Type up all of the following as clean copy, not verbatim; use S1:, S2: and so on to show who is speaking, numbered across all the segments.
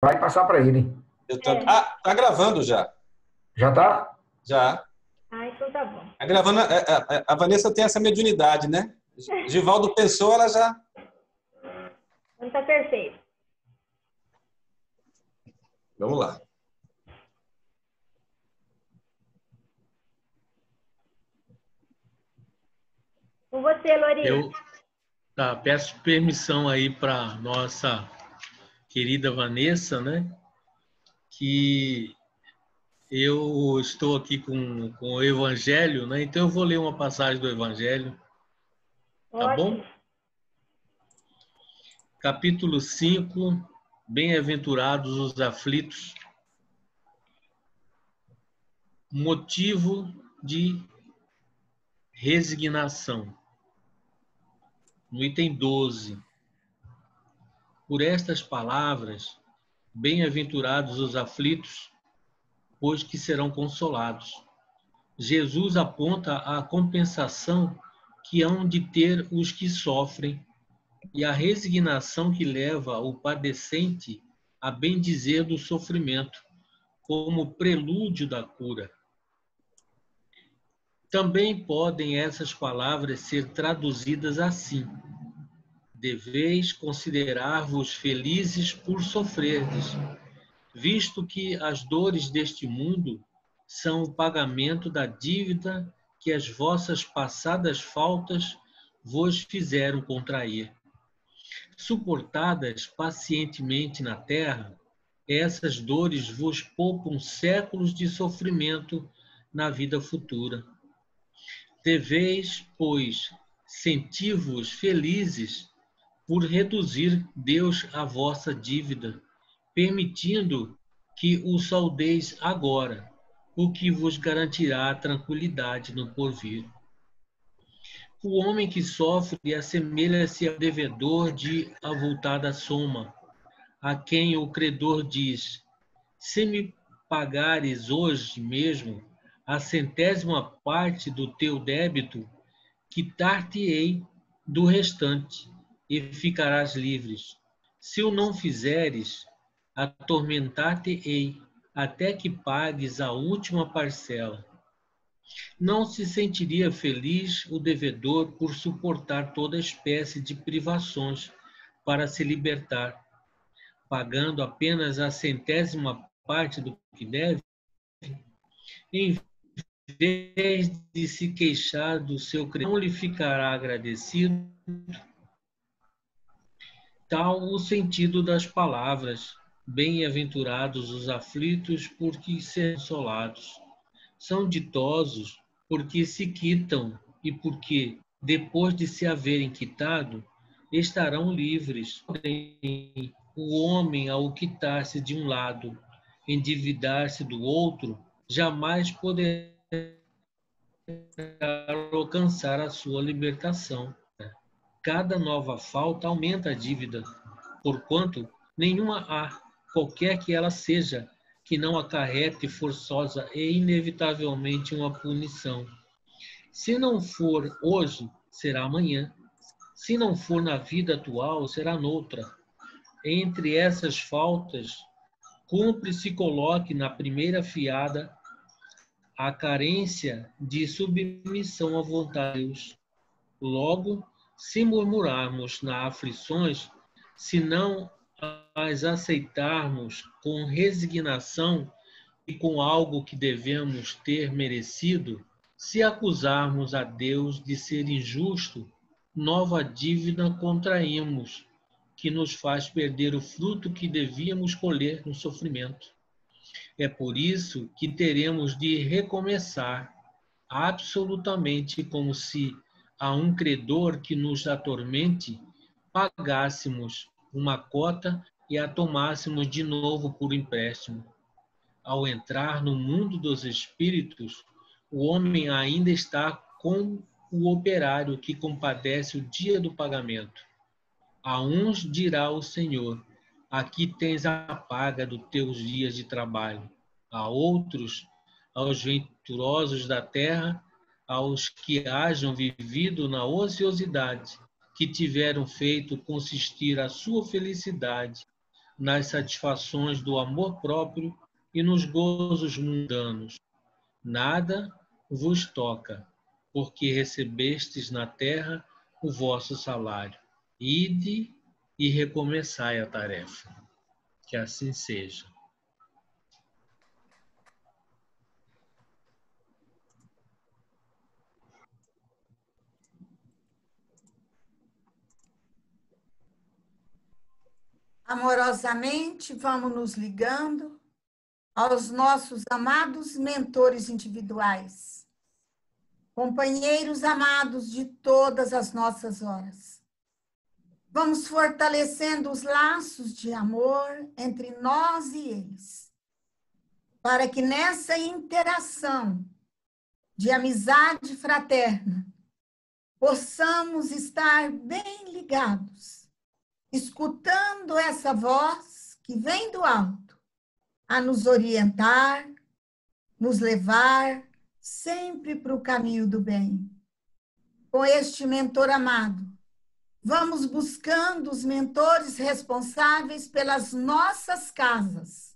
S1: Vai passar para ele.
S2: É.
S3: Ah, tá gravando já.
S1: Já tá?
S3: Já.
S2: Ah, então tá bom.
S3: Tá gravando. A Vanessa tem essa mediunidade, né? Givaldo pensou, ela já.
S2: Então tá perfeito.
S3: Vamos lá.
S2: Com você, Lori.
S4: Peço permissão aí para nossa querida Vanessa, né? Que eu estou aqui com o Evangelho, né? Então eu vou ler uma passagem do Evangelho, tá
S2: Ótimo.
S4: bom? Capítulo 5, Bem-aventurados os aflitos, motivo de resignação. No item 12. Por estas palavras, bem-aventurados os aflitos, pois que serão consolados. Jesus aponta a compensação que hão de ter os que sofrem e a resignação que leva o padecente a bendizer do sofrimento, como prelúdio da cura. Também podem essas palavras ser traduzidas assim: deveis considerar-vos felizes por sofrerdes, visto que as dores deste mundo são o pagamento da dívida que as vossas passadas faltas vos fizeram contrair. Suportadas pacientemente na terra, essas dores vos poupam séculos de sofrimento na vida futura. Deveis, pois, sentir-vos felizes por reduzir Deus a vossa dívida, permitindo que o saldeis agora, o que vos garantirá tranquilidade no porvir. O homem que sofre assemelha-se ao devedor de avultada soma, a quem o credor diz: se me pagares hoje mesmo a centésima parte do teu débito, quitar-te-ei do restante e ficarás livres. Se o não fizeres, atormentar-te-ei até que pagues a última parcela. Não se sentiria feliz o devedor por suportar toda espécie de privações para se libertar, pagando apenas a centésima parte do que deve, em vez de se queixar do seu credor, não lhe ficará agradecido. Tal o sentido das palavras: bem-aventurados os aflitos, porque serão consolados. São ditosos porque se quitam e porque, depois de se haverem quitado, estarão livres. Porém, o homem, ao quitar-se de um lado, endividar-se do outro, jamais poderá alcançar a sua libertação. Cada nova falta aumenta a dívida, porquanto nenhuma há, qualquer que ela seja, que não acarrete forçosa e inevitavelmente uma punição. Se não for hoje, será amanhã. Se não for na vida atual, será noutra. Entre essas faltas, cumpre se coloque na primeira fiada a carência de submissão à vontade de Deus. Logo, se murmurarmos nas aflições, se não as aceitarmos com resignação e com algo que devemos ter merecido, se acusarmos a Deus de ser injusto, nova dívida contraímos, que nos faz perder o fruto que devíamos colher no sofrimento. É por isso que teremos de recomeçar absolutamente como se a um credor que nos atormente pagássemos uma cota e a tomássemos de novo por empréstimo. Ao entrar no mundo dos espíritos, o homem ainda está com o operário que compadece o dia do pagamento. A uns dirá o Senhor: aqui tens a paga dos teus dias de trabalho. A outros, aos venturosos da terra, aos que hajam vivido na ociosidade, que tiveram feito consistir a sua felicidade nas satisfações do amor próprio e nos gozos mundanos. Nada vos toca, porque recebestes na terra o vosso salário. Ide e recomeçai a tarefa. Que assim seja.
S5: Amorosamente, vamos nos ligando aos nossos amados mentores individuais, companheiros amados de todas as nossas horas. Vamos fortalecendo os laços de amor entre nós e eles, para que nessa interação de amizade fraterna possamos estar bem ligados, escutando essa voz que vem do alto, a nos orientar, nos levar sempre para o caminho do bem. Com este mentor amado, vamos buscando os mentores responsáveis pelas nossas casas,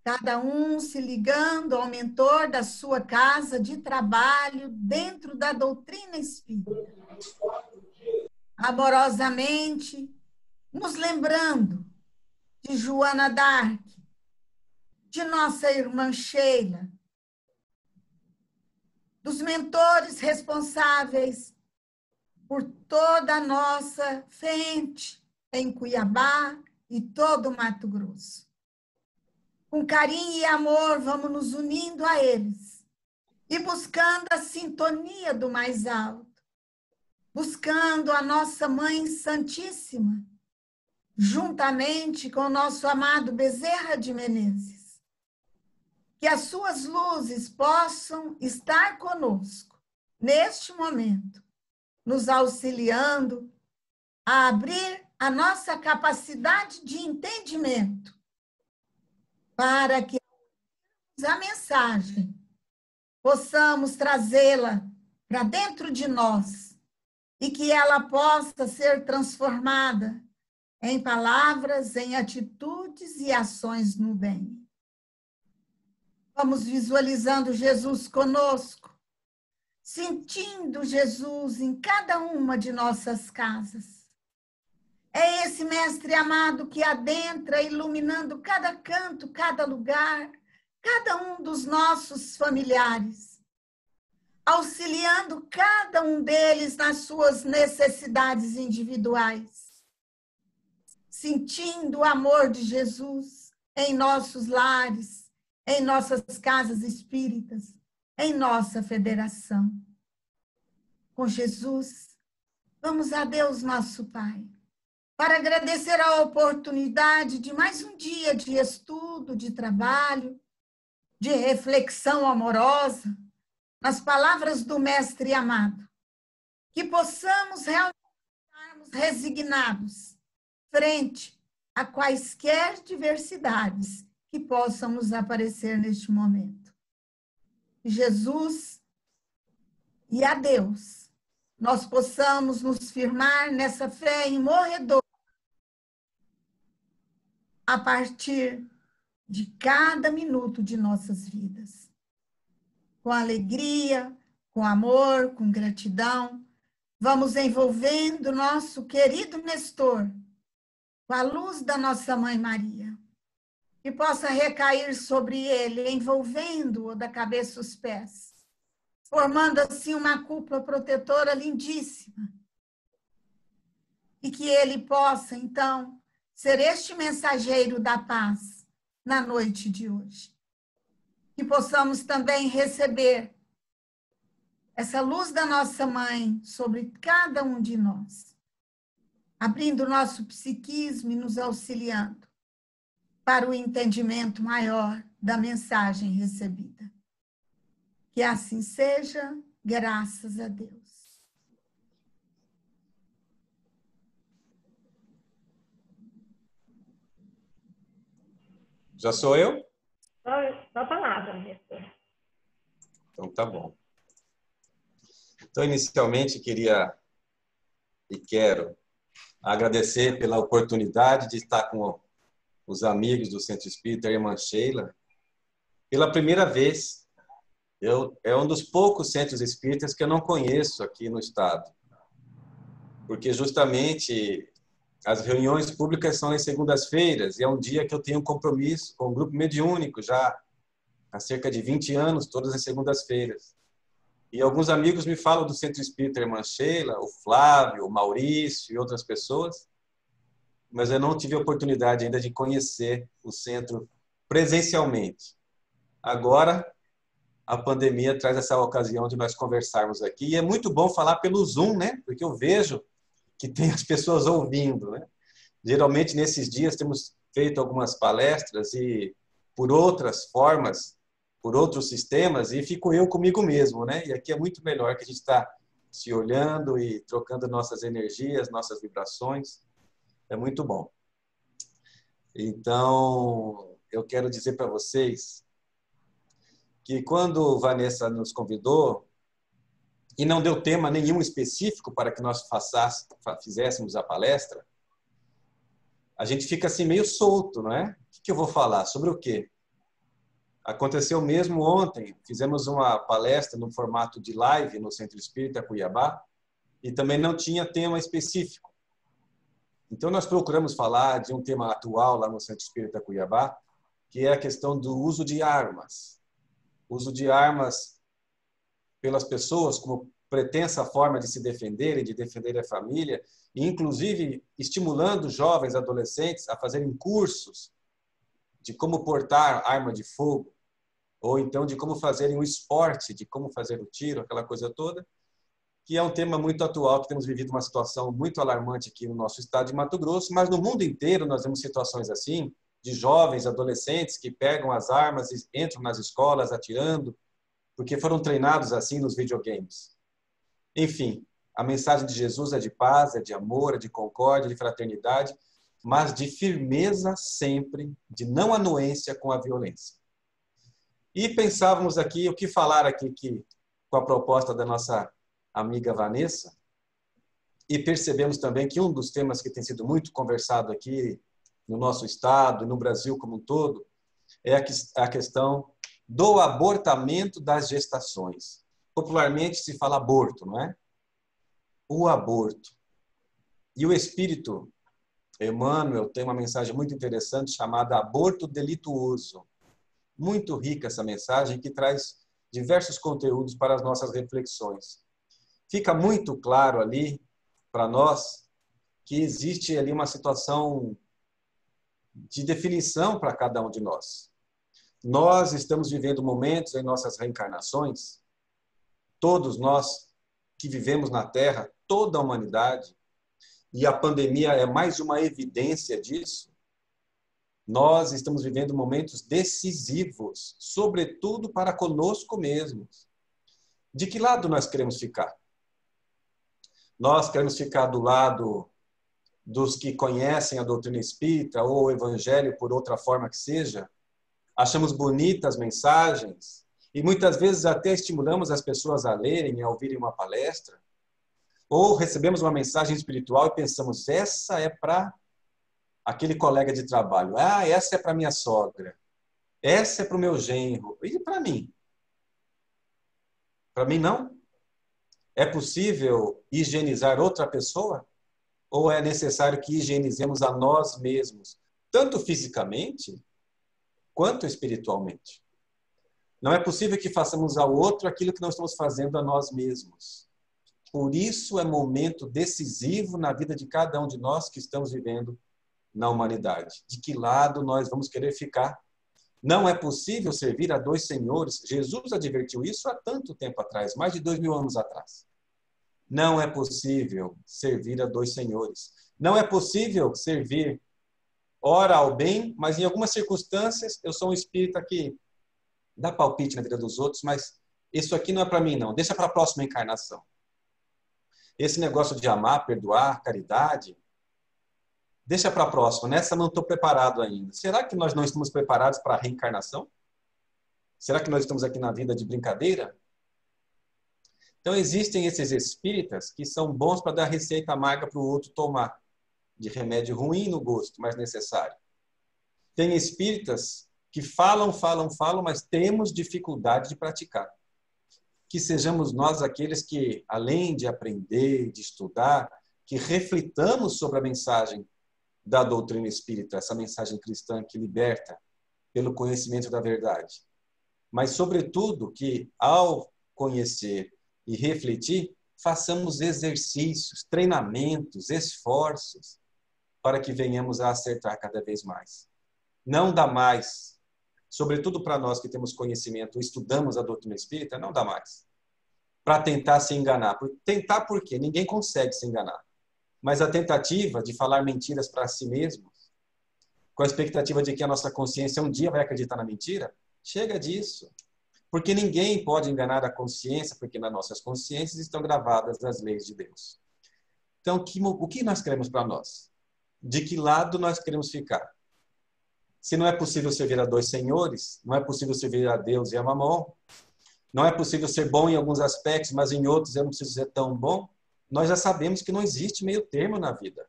S5: cada um se ligando ao mentor da sua casa de trabalho dentro da doutrina espírita. Amorosamente, nos lembrando de Joana d'Arc, de nossa irmã Sheila, dos mentores responsáveis por toda a nossa frente em Cuiabá e todo o Mato Grosso. Com carinho e amor, vamos nos unindo a eles e buscando a sintonia do mais alto, buscando a nossa Mãe Santíssima, juntamente com o nosso amado Bezerra de Menezes. Que as suas luzes possam estar conosco, neste momento, nos auxiliando a abrir a nossa capacidade de entendimento, para que a mensagem possamos trazê-la para dentro de nós e que ela possa ser transformada em palavras, em atitudes e ações no bem. Vamos visualizando Jesus conosco, sentindo Jesus em cada uma de nossas casas. É esse mestre amado que adentra, iluminando cada canto, cada lugar, cada um dos nossos familiares, auxiliando cada um deles nas suas necessidades individuais, sentindo o amor de Jesus em nossos lares, em nossas casas espíritas, em nossa federação. Com Jesus, vamos a Deus, nosso Pai, para agradecer a oportunidade de mais um dia de estudo, de trabalho, de reflexão amorosa, nas palavras do Mestre amado, que possamos realmente estarmos resignados frente a quaisquer diversidades que possam nos aparecer neste momento. Jesus e a Deus, nós possamos nos firmar nessa fé imorredora a partir de cada minuto de nossas vidas. Com alegria, com amor, com gratidão, vamos envolvendo nosso querido Nestor com a luz da nossa Mãe Maria, que possa recair sobre ele, envolvendo-o da cabeça aos pés, formando assim uma cúpula protetora lindíssima. E que ele possa, então, ser este mensageiro da paz na noite de hoje. Que possamos também receber essa luz da nossa Mãe sobre cada um de nós, abrindo o nosso psiquismo e nos auxiliando para o entendimento maior da mensagem recebida. Que assim seja, graças a Deus.
S3: Já sou eu?
S2: Só palavra, mestre.
S3: Então, tá bom. Então, inicialmente, queria e quero agradecer pela oportunidade de estar com os amigos do Centro Espírita, a irmã Sheila, pela primeira vez. É um dos poucos centros espíritas que eu não conheço aqui no estado, porque justamente as reuniões públicas são às segundas-feiras, e é um dia que eu tenho um compromisso com o grupo mediúnico já há cerca de 20 anos, todas as segundas-feiras. E alguns amigos me falam do Centro Espírita Irmã Sheila, o Flávio, o Maurício e outras pessoas, mas eu não tive a oportunidade ainda de conhecer o centro presencialmente. Agora, a pandemia traz essa ocasião de nós conversarmos aqui, e é muito bom falar pelo Zoom, né? Porque eu vejo que tem as pessoas ouvindo, né? Geralmente, nesses dias, temos feito algumas palestras e por outras formas, por outros sistemas, e fico eu comigo mesmo, né? E aqui é muito melhor que a gente está se olhando e trocando nossas energias, nossas vibrações. É muito bom. Então, eu quero dizer para vocês que quando Vanessa nos convidou, e não deu tema nenhum específico para que nós fizéssemos a palestra, a gente fica assim meio solto, não é? O que eu vou falar? Sobre o quê? Aconteceu mesmo ontem, fizemos uma palestra no formato de live no Centro Espírita Cuiabá, e também não tinha tema específico. Então, nós procuramos falar de um tema atual lá no Centro Espírita Cuiabá, que é a questão do uso de armas. O uso de armas pelas pessoas como pretensa forma de se defender e de defender a família, e inclusive estimulando jovens adolescentes a fazerem cursos de como portar arma de fogo, ou então de como fazerem o esporte, de como fazer o tiro, aquela coisa toda, que é um tema muito atual, que temos vivido uma situação muito alarmante aqui no nosso estado de Mato Grosso, mas no mundo inteiro nós vemos situações assim, de jovens, adolescentes que pegam as armas e entram nas escolas atirando, porque foram treinados assim nos videogames. Enfim, a mensagem de Jesus é de paz, é de amor, é de concórdia, de fraternidade, mas de firmeza sempre, de não anuência com a violência. E pensávamos aqui, o que falar aqui com a proposta da nossa amiga Vanessa, e percebemos também que um dos temas que tem sido muito conversado aqui no nosso estado e no Brasil como um todo é a questão do abortamento das gestações. Popularmente se fala aborto, não é? O aborto. E o Espírito Emmanuel tem uma mensagem muito interessante chamada Aborto Delituoso. Muito rica essa mensagem, que traz diversos conteúdos para as nossas reflexões. Fica muito claro ali para nós que existe ali uma situação de definição para cada um de nós. Nós estamos vivendo momentos em nossas reencarnações, todos nós que vivemos na Terra, toda a humanidade, e a pandemia é mais uma evidência disso. Nós estamos vivendo momentos decisivos, sobretudo para conosco mesmos. De que lado nós queremos ficar? Nós queremos ficar do lado dos que conhecem a doutrina espírita ou o evangelho por outra forma que seja? Achamos bonitas as mensagens e muitas vezes até estimulamos as pessoas a lerem, a ouvirem uma palestra? Ou recebemos uma mensagem espiritual e pensamos, essa é para aquele colega de trabalho. Ah, essa é para minha sogra. Essa é para o meu genro. E para mim? Para mim não? É possível higienizar outra pessoa? Ou é necessário que higienizemos a nós mesmos, tanto fisicamente quanto espiritualmente? Não é possível que façamos ao outro aquilo que não estamos fazendo a nós mesmos. Por isso é momento decisivo na vida de cada um de nós que estamos vivendo na humanidade. De que lado nós vamos querer ficar? Não é possível servir a dois senhores. Jesus advertiu isso há tanto tempo atrás, mais de 2000 anos atrás. Não é possível servir a dois senhores. Não é possível servir, ora ao bem, mas em algumas circunstâncias eu sou um espírita que dá palpite na vida dos outros, mas isso aqui não é para mim não, deixa para a próxima encarnação. Esse negócio de amar, perdoar, caridade, deixa para a próxima. Nessa não estou preparado ainda. Será que nós não estamos preparados para a reencarnação? Será que nós estamos aqui na vida de brincadeira? Então existem esses espíritas que são bons para dar receita amarga para o outro tomar, de remédio ruim no gosto, mas necessário. Tem espíritas que falam, mas temos dificuldade de praticar. Que sejamos nós aqueles que, além de aprender, de estudar, que reflitamos sobre a mensagem da doutrina espírita, essa mensagem cristã que liberta pelo conhecimento da verdade. Mas, sobretudo, que ao conhecer e refletir, façamos exercícios, treinamentos, esforços, para que venhamos a acertar cada vez mais. Não dá mais, sobretudo para nós que temos conhecimento, estudamos a doutrina espírita, não dá mais para tentar se enganar. Tentar por quê? Ninguém consegue se enganar. Mas a tentativa de falar mentiras para si mesmo, com a expectativa de que a nossa consciência um dia vai acreditar na mentira, chega disso. Porque ninguém pode enganar a consciência, porque nas nossas consciências estão gravadas as leis de Deus. Então, o que nós queremos para nós? De que lado nós queremos ficar? Se não é possível servir a dois senhores, não é possível servir a Deus e a Mamon, não é possível ser bom em alguns aspectos, mas em outros eu não preciso ser tão bom, nós já sabemos que não existe meio termo na vida.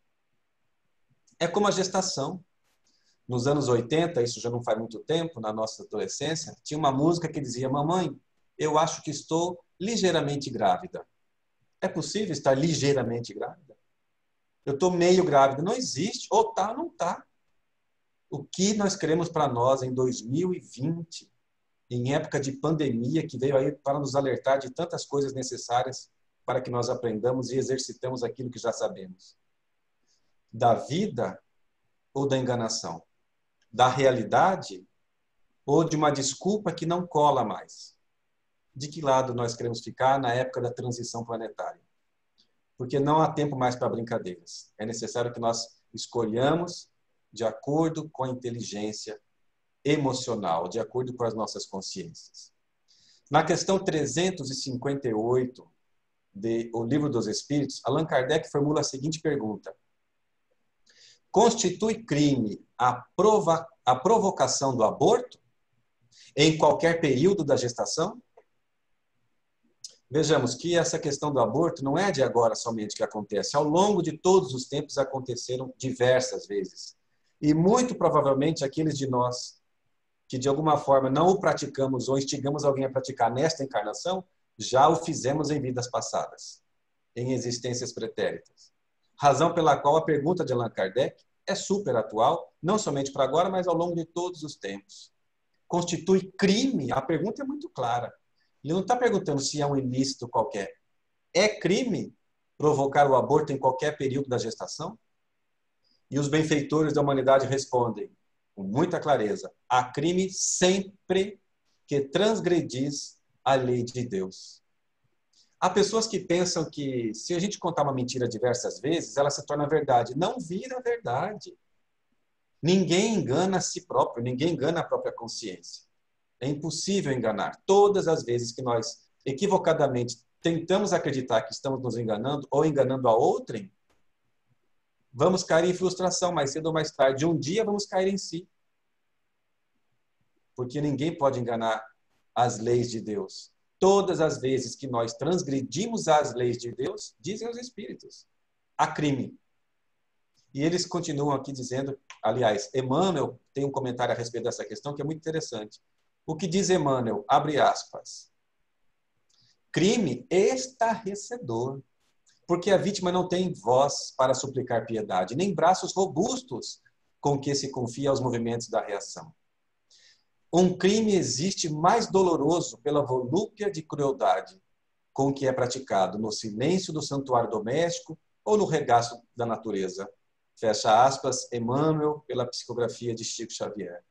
S3: É como a gestação. Nos anos 80, isso já não faz muito tempo, na nossa adolescência, tinha uma música que dizia: mamãe, eu acho que estou ligeiramente grávida. É possível estar ligeiramente grávida? Eu estou meio grávida. Não existe. Ou tá ou não tá. O que nós queremos para nós em 2020, em época de pandemia, que veio aí para nos alertar de tantas coisas necessárias para que nós aprendamos e exercitamos aquilo que já sabemos? Da vida ou da enganação? Da realidade ou de uma desculpa que não cola mais? De que lado nós queremos ficar na época da transição planetária? Porque não há tempo mais para brincadeiras. É necessário que nós escolhamos de acordo com a inteligência emocional, de acordo com as nossas consciências. Na questão 358 do Livro dos Espíritos, Allan Kardec formula a seguinte pergunta: constitui crime a provocação do aborto em qualquer período da gestação? Vejamos que essa questão do aborto não é de agora somente que acontece. Ao longo de todos os tempos aconteceram diversas vezes. E muito provavelmente aqueles de nós que de alguma forma não o praticamos ou instigamos alguém a praticar nesta encarnação, já o fizemos em vidas passadas, em existências pretéritas. Razão pela qual a pergunta de Allan Kardec é super atual, não somente para agora, mas ao longo de todos os tempos. Constitui crime? A pergunta é muito clara. Ele não está perguntando se é um ilícito qualquer. É crime provocar o aborto em qualquer período da gestação? E os benfeitores da humanidade respondem com muita clareza: há crime sempre que transgredis a lei de Deus. Há pessoas que pensam que se a gente contar uma mentira diversas vezes, ela se torna verdade. Não vira verdade. Ninguém engana a si próprio, ninguém engana a própria consciência. É impossível enganar. Todas as vezes que nós equivocadamente tentamos acreditar que estamos nos enganando ou enganando a outrem, vamos cair em frustração mais cedo ou mais tarde. Um dia vamos cair em si. Porque ninguém pode enganar as leis de Deus. Todas as vezes que nós transgredimos as leis de Deus, dizem os Espíritos, há crime. E eles continuam aqui dizendo, aliás, Emmanuel tem um comentário a respeito dessa questão que é muito interessante. O que diz Emmanuel, abre aspas, crime estarrecedor, porque a vítima não tem voz para suplicar piedade, nem braços robustos com que se confia aos movimentos da reação. Um crime existe mais doloroso pela volúpia de crueldade com que é praticado no silêncio do santuário doméstico ou no regaço da natureza. Fecha aspas, Emmanuel, pela psicografia de Chico Xavier.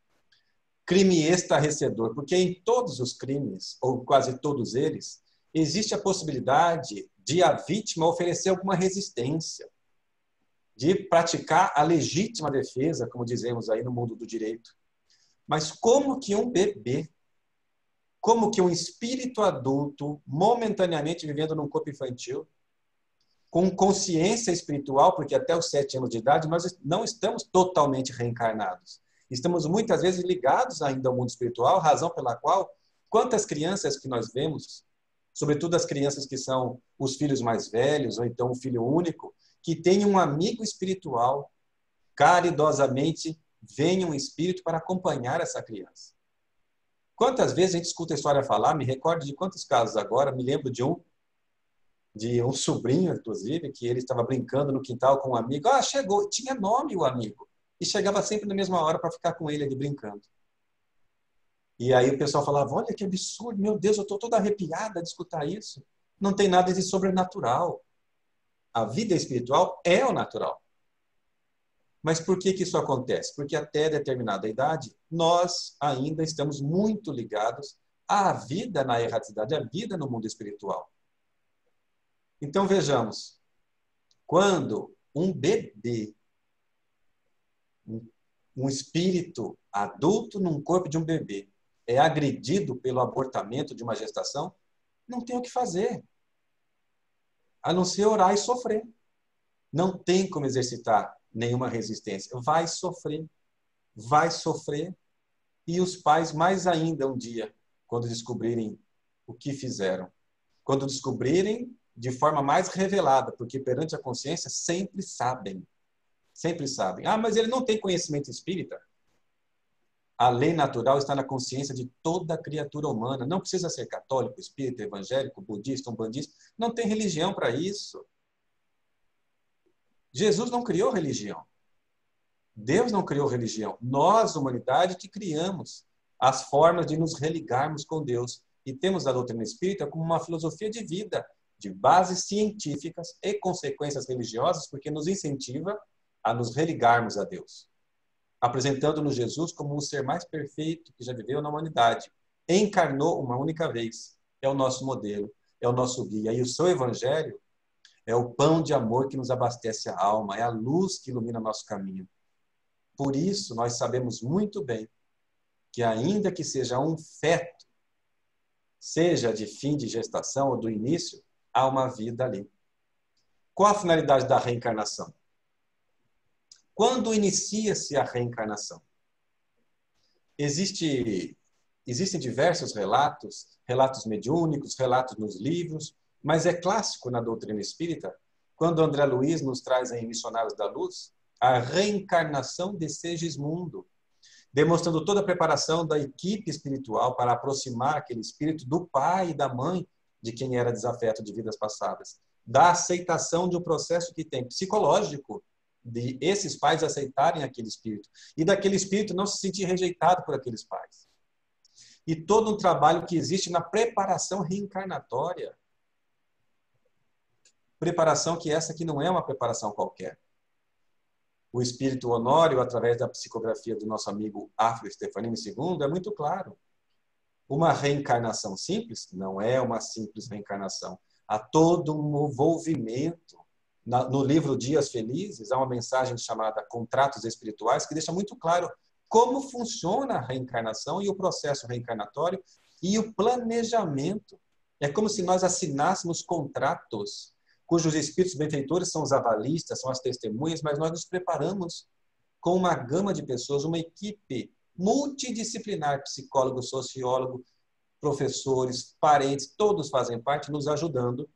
S3: Crime estarrecedor, porque em todos os crimes, ou quase todos eles, existe a possibilidade de a vítima oferecer alguma resistência, de praticar a legítima defesa, como dizemos aí no mundo do direito. Mas como que um bebê, como que um espírito adulto, momentaneamente vivendo num corpo infantil, com consciência espiritual, porque até os 7 anos de idade nós não estamos totalmente reencarnados. Estamos muitas vezes ligados ainda ao mundo espiritual, razão pela qual quantas crianças que nós vemos, sobretudo as crianças que são os filhos mais velhos, ou então o filho único, que tem um amigo espiritual caridosamente venha um espírito para acompanhar essa criança. Quantas vezes a gente escuta a história falar, me recordo de quantos casos agora, me lembro de um sobrinho, inclusive, que ele estava brincando no quintal com um amigo. Ah, chegou, tinha nome o amigo. E chegava sempre na mesma hora para ficar com ele ali brincando. E aí o pessoal falava, olha que absurdo, meu Deus, eu estou toda arrepiada de escutar isso. Não tem nada de sobrenatural. A vida espiritual é o natural. Mas por que isso acontece? Porque até determinada idade, nós ainda estamos muito ligados à vida na erraticidade, à vida no mundo espiritual. Então vejamos, quando um bebê, um espírito adulto num corpo de um bebê, é agredido pelo abortamento de uma gestação, não tem o que fazer, a não ser orar e sofrer. Não tem como exercitar nenhuma resistência. Vai sofrer, e os pais mais ainda um dia, quando descobrirem o que fizeram, quando descobrirem de forma mais revelada, porque perante a consciência sempre sabem. Sempre sabem. Ah, mas ele não tem conhecimento espírita. A lei natural está na consciência de toda criatura humana. Não precisa ser católico, espírita, evangélico, budista, umbandista. Não tem religião para isso. Jesus não criou religião. Deus não criou religião. Nós, humanidade, que criamos as formas de nos religarmos com Deus. E temos a doutrina espírita como uma filosofia de vida, de bases científicas e consequências religiosas, porque nos incentiva a nos religarmos a Deus, apresentando-nos Jesus como o ser mais perfeito que já viveu na humanidade. Encarnou uma única vez. É o nosso modelo, é o nosso guia. E o seu evangelho é o pão de amor que nos abastece a alma, é a luz que ilumina nosso caminho. Por isso, nós sabemos muito bem que ainda que seja um feto, seja de fim de gestação ou do início, há uma vida ali. Qual a finalidade da reencarnação? Quando inicia-se a reencarnação? Existem diversos relatos mediúnicos, relatos nos livros, mas é clássico na doutrina espírita, quando André Luiz nos traz em Missionários da Luz, a reencarnação de Segismundo, demonstrando toda a preparação da equipe espiritual para aproximar aquele espírito do pai e da mãe de quem era desafeto de vidas passadas, da aceitação de um processo que tem psicológico, de esses pais aceitarem aquele espírito e daquele espírito não se sentir rejeitado por aqueles pais. E todo um trabalho que existe na preparação reencarnatória. Preparação que essa aqui não é uma preparação qualquer. O espírito Honório, através da psicografia do nosso amigo Áfrico Stefanini II, é muito claro. Uma reencarnação simples não é uma simples reencarnação. Há todo um envolvimento. No livro Dias Felizes, há uma mensagem chamada Contratos Espirituais, que deixa muito claro como funciona a reencarnação e o processo reencarnatório e o planejamento. É como se nós assinássemos contratos, cujos espíritos benfeitores são os avalistas, são as testemunhas, mas nós nos preparamos com uma gama de pessoas, uma equipe multidisciplinar, psicólogo, sociólogo, professores, parentes, todos fazem parte, nos ajudando,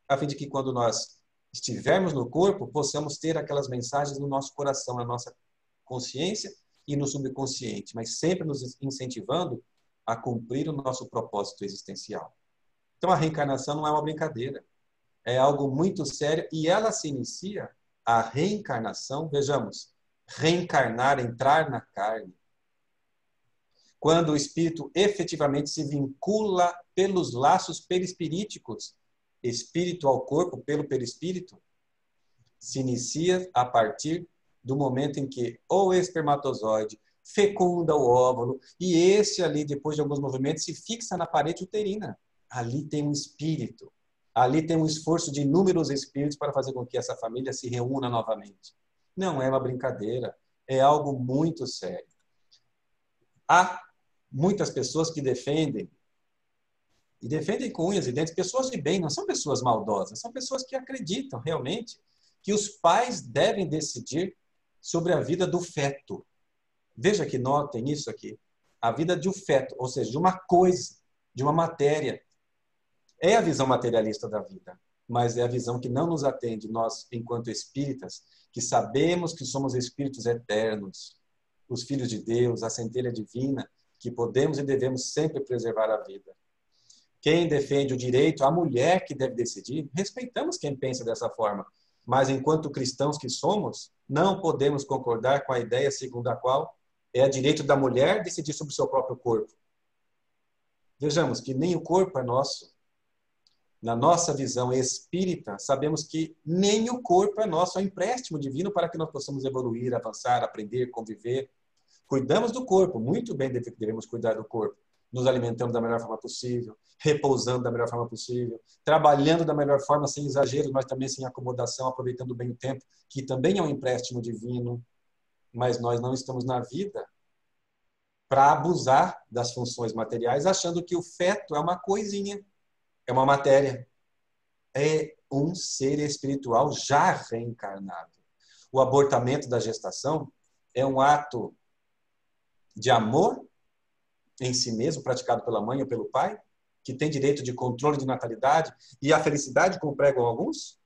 S3: a fim de que quando nós estivermos no corpo, possamos ter aquelas mensagens no nosso coração, na nossa consciência e no subconsciente, mas sempre nos incentivando a cumprir o nosso propósito existencial. Então, a reencarnação não é uma brincadeira, é algo muito sério e ela se inicia, a reencarnação, vejamos, reencarnar, entrar na carne, quando o espírito efetivamente se vincula pelos laços perispiríticos, espírito ao corpo, pelo perispírito, se inicia a partir do momento em que o espermatozoide fecunda o óvulo e esse ali, depois de alguns movimentos, se fixa na parede uterina. Ali tem um espírito. Ali tem um esforço de inúmeros espíritos para fazer com que essa família se reúna novamente. Não é uma brincadeira, é algo muito sério. Há muitas pessoas que defendem, e defendem com unhas e dentes, pessoas de bem, não são pessoas maldosas, são pessoas que acreditam realmente que os pais devem decidir sobre a vida do feto. Veja que notem isso aqui. A vida de um feto, ou seja, de uma coisa, de uma matéria. É a visão materialista da vida, mas é a visão que não nos atende, nós, enquanto espíritas, que sabemos que somos espíritos eternos, os filhos de Deus, a centelha divina, que podemos e devemos sempre preservar a vida. Quem defende o direito, a mulher que deve decidir, respeitamos quem pensa dessa forma, mas enquanto cristãos que somos, não podemos concordar com a ideia segundo a qual é direito da mulher decidir sobre o seu próprio corpo. Vejamos que nem o corpo é nosso. Na nossa visão espírita, sabemos que nem o corpo é nosso, é um empréstimo divino para que nós possamos evoluir, avançar, aprender, conviver. Cuidamos do corpo, muito bem devemos cuidar do corpo. Nos alimentando da melhor forma possível, repousando da melhor forma possível, trabalhando da melhor forma, sem exageros, mas também sem acomodação, aproveitando bem o tempo, que também é um empréstimo divino. Mas nós não estamos na vida para abusar das funções materiais, achando que o feto é uma coisinha, é uma matéria. É um ser espiritual já reencarnado. O abortamento da gestação é um ato de amor em si mesmo, praticado pela mãe ou pelo pai, que tem direito de controle de natalidade e a felicidade, como pregam alguns.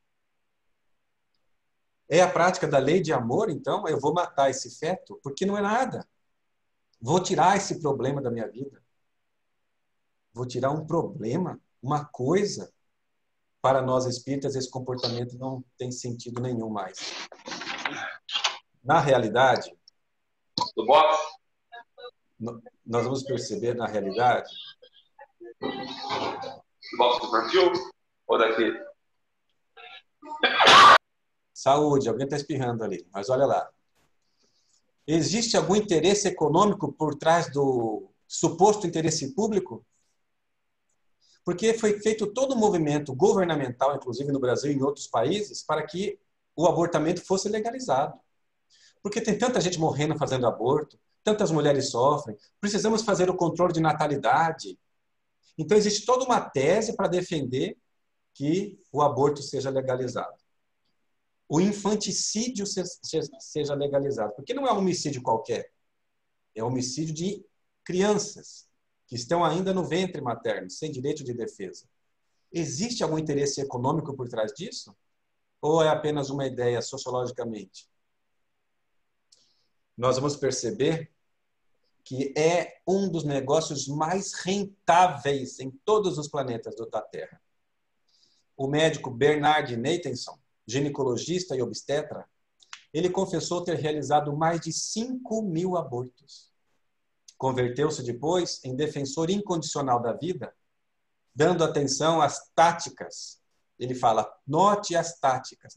S3: É a prática da lei de amor, então, eu vou matar esse feto porque não é nada. Vou tirar esse problema da minha vida. Vou tirar um problema, uma coisa. Para nós espíritas, esse comportamento não tem sentido nenhum mais. Na realidade, nós vamos perceber na realidade.
S6: Box do perfil ou daqui?
S3: Saúde, alguém está espirrando ali, mas olha lá. Existe algum interesse econômico por trás do suposto interesse público? Porque foi feito todo um movimento governamental, inclusive no Brasil e em outros países, para que o abortamento fosse legalizado. Porque tem tanta gente morrendo fazendo aborto, tantas mulheres sofrem, precisamos fazer o controle de natalidade. Então, existe toda uma tese para defender que o aborto seja legalizado. O infanticídio seja legalizado. Porque não é um homicídio qualquer. É um homicídio de crianças que estão ainda no ventre materno, sem direito de defesa. Existe algum interesse econômico por trás disso? Ou é apenas uma ideia sociologicamente? Nós vamos perceber que é um dos negócios mais rentáveis em todos os planetas da Terra. O médico Bernard Nathanson, ginecologista e obstetra, ele confessou ter realizado mais de 5.000 abortos. Converteu-se depois em defensor incondicional da vida, dando atenção às táticas. Ele fala, notem as táticas.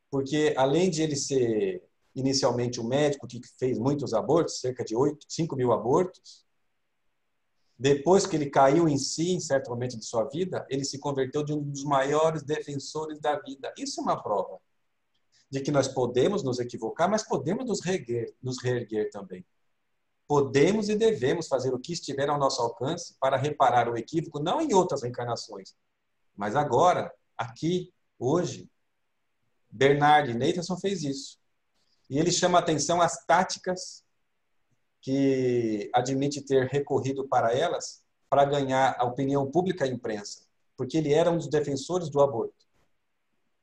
S3: Porque além de ele ser inicialmente um médico que fez muitos abortos, cerca de 5.000 abortos, depois que ele caiu em si, em certo momento de sua vida, ele se converteu de um dos maiores defensores da vida. Isso é uma prova de que nós podemos nos equivocar, mas podemos nos reerguer também. Podemos e devemos fazer o que estiver ao nosso alcance para reparar o equívoco, não em outras reencarnações, mas agora, aqui, hoje. Bernard Nathanson fez isso. E ele chama a atenção às táticas que admite ter recorrido para elas para ganhar a opinião pública e a imprensa, porque ele era um dos defensores do aborto.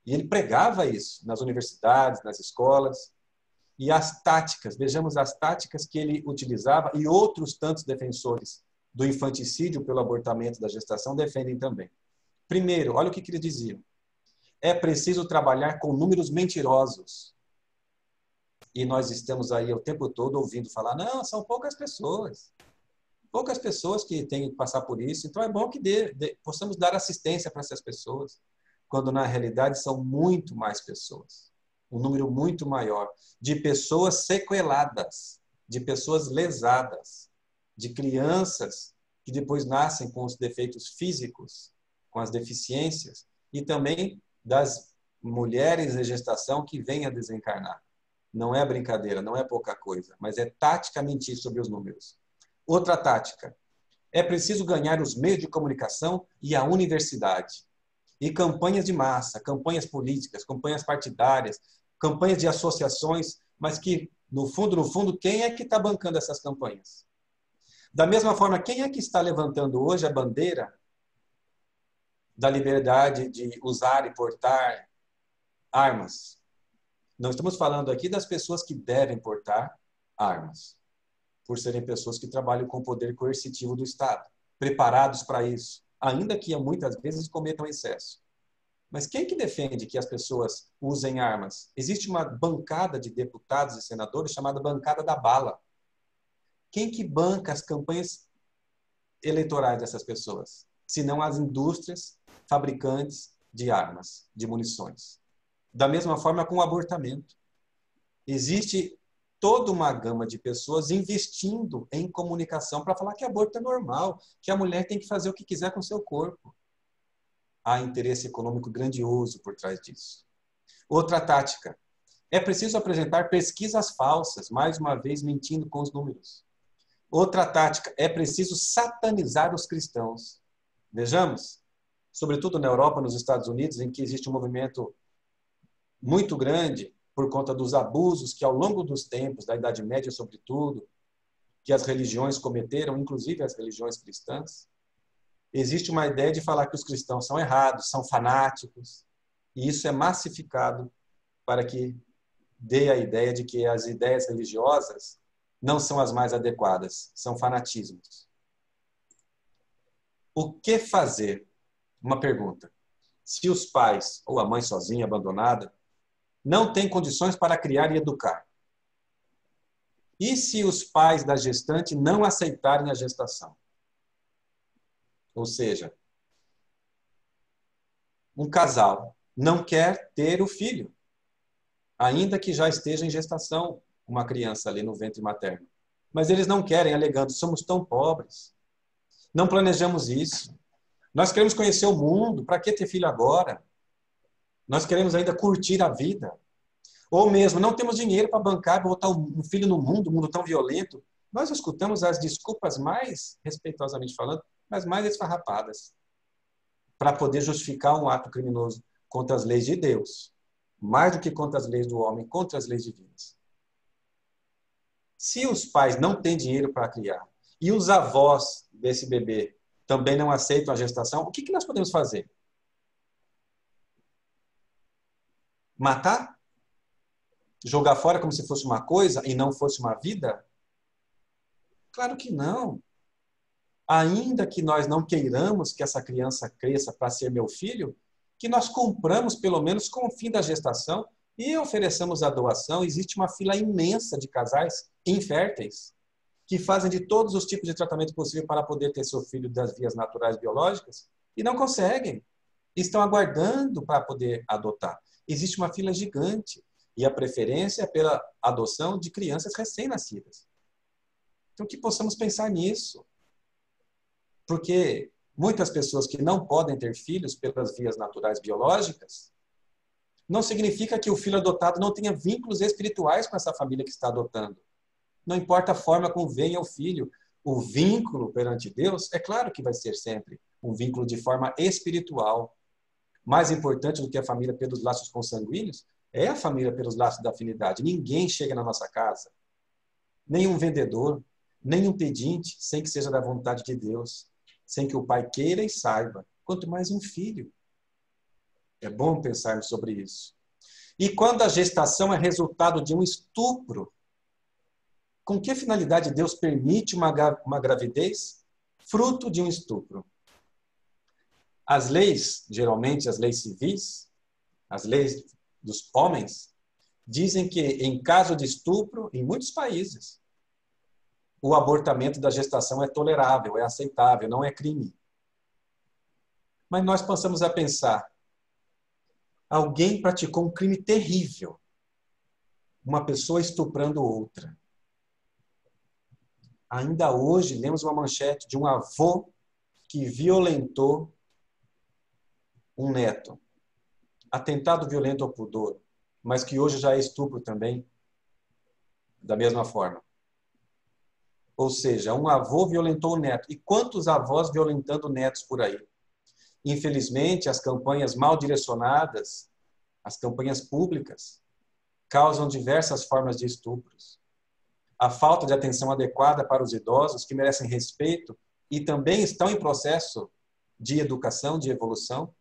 S3: E ele pregava isso nas universidades, nas escolas. E as táticas, vejamos as táticas que ele utilizava e outros tantos defensores do infanticídio pelo abortamento da gestação defendem também. Primeiro, olha o que eles diziam. É preciso trabalhar com números mentirosos. E nós estamos aí o tempo todo ouvindo falar, não, são poucas pessoas que têm que passar por isso, então é bom que possamos dar assistência para essas pessoas, quando na realidade são muito mais pessoas, um número muito maior, de pessoas sequeladas, de pessoas lesadas, de crianças que depois nascem com os defeitos físicos, com as deficiências, e também das mulheres em gestação que vêm a desencarnar. Não é brincadeira, não é pouca coisa, mas é tática mentir sobre os números. Outra tática. É preciso ganhar os meios de comunicação e a universidade. E campanhas de massa, campanhas políticas, campanhas partidárias, campanhas de associações, mas que, no fundo, quem é que está bancando essas campanhas? Da mesma forma, quem é que está levantando hoje a bandeira da liberdade de usar e portar armas? Não estamos falando aqui das pessoas que devem portar armas, por serem pessoas que trabalham com o poder coercitivo do Estado, preparados para isso, ainda que muitas vezes cometam excesso. Mas quem que defende que as pessoas usem armas? Existe uma bancada de deputados e senadores chamada bancada da bala. Quem que banca as campanhas eleitorais dessas pessoas? Se não as indústrias fabricantes de armas, de munições. Da mesma forma com o abortamento. Existe toda uma gama de pessoas investindo em comunicação para falar que aborto é normal, que a mulher tem que fazer o que quiser com o seu corpo. Há interesse econômico grandioso por trás disso. Outra tática. É preciso apresentar pesquisas falsas, mais uma vez mentindo com os números. Outra tática. É preciso satanizar os cristãos. Vejamos, sobretudo na Europa, nos Estados Unidos, em que existe um movimento muito grande por conta dos abusos que ao longo dos tempos, da Idade Média sobretudo, que as religiões cometeram, inclusive as religiões cristãs, existe uma ideia de falar que os cristãos são errados, são fanáticos, e isso é massificado para que dê a ideia de que as ideias religiosas não são as mais adequadas, são fanatismos. O que fazer? Uma pergunta. Se os pais, ou a mãe sozinha, abandonada, não têm condições para criar e educar? E se os pais da gestante não aceitarem a gestação? Ou seja, um casal não quer ter o filho, ainda que já esteja em gestação uma criança ali no ventre materno. Mas eles não querem, alegando, somos tão pobres, não planejamos isso, nós queremos conhecer o mundo, para que ter filho agora? Nós queremos ainda curtir a vida. Ou mesmo, não temos dinheiro para bancar, para botar um filho no mundo, um mundo tão violento. Nós escutamos as desculpas mais, respeitosamente falando, mas mais esfarrapadas, para poder justificar um ato criminoso contra as leis de Deus, mais do que contra as leis do homem, contra as leis divinas. Se os pais não têm dinheiro para criar, e os avós desse bebê também não aceitam a gestação, o que nós podemos fazer? Matar? Jogar fora como se fosse uma coisa e não fosse uma vida? Claro que não. Ainda que nós não queiramos que essa criança cresça para ser meu filho, que nós compramos pelo menos com o fim da gestação e ofereçamos a doação. Existe uma fila imensa de casais inférteis que fazem de todos os tipos de tratamento possível para poder ter seu filho das vias naturais biológicas e não conseguem. Estão aguardando para poder adotar. Existe uma fila gigante e a preferência é pela adoção de crianças recém-nascidas. Então, que possamos pensar nisso. Porque muitas pessoas que não podem ter filhos pelas vias naturais biológicas, não significa que o filho adotado não tenha vínculos espirituais com essa família que está adotando. Não importa a forma como venha o filho, o vínculo perante Deus, é claro que vai ser sempre um vínculo de forma espiritual. Mais importante do que a família pelos laços consanguíneos é a família pelos laços da afinidade. Ninguém chega na nossa casa, nenhum vendedor, nenhum pedinte, sem que seja da vontade de Deus, sem que o pai queira e saiba, quanto mais um filho. É bom pensarmos sobre isso. E quando a gestação é resultado de um estupro, com que finalidade Deus permite uma gravidez fruto de um estupro? As leis, geralmente as leis civis, as leis dos homens, dizem que em caso de estupro, em muitos países, o abortamento da gestação é tolerável, é aceitável, não é crime. Mas nós passamos a pensar, alguém praticou um crime terrível, uma pessoa estuprando outra. Ainda hoje, lemos uma manchete de um avô que violentou um neto. Atentado violento ao pudor, mas que hoje já é estupro também, da mesma forma. Ou seja, um avô violentou o neto. E quantos avós violentando netos por aí? Infelizmente, as campanhas mal direcionadas, as campanhas públicas, causam diversas formas de estupros. A falta de atenção adequada para os idosos, que merecem respeito e também estão em processo de educação, de evolução.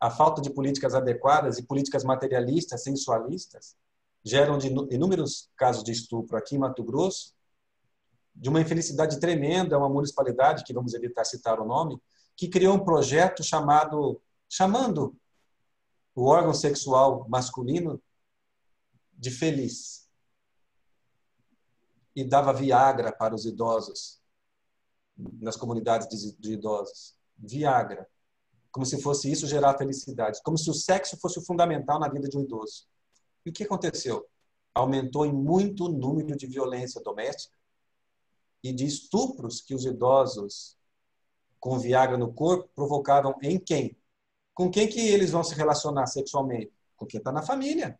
S3: a falta de políticas adequadas e políticas materialistas, sensualistas, geram inúmeros casos de estupro aqui em Mato Grosso, de uma infelicidade tremenda, uma municipalidade, que vamos evitar citar o nome, que criou um projeto chamando o órgão sexual masculino de feliz. E dava Viagra para os idosos, nas comunidades de idosos. Viagra. Como se fosse isso gerar felicidade. Como se o sexo fosse o fundamental na vida de um idoso. E o que aconteceu? Aumentou em muito o número de violência doméstica e de estupros que os idosos com Viagra no corpo provocavam em quem? Com quem que eles vão se relacionar sexualmente? Com quem está na família.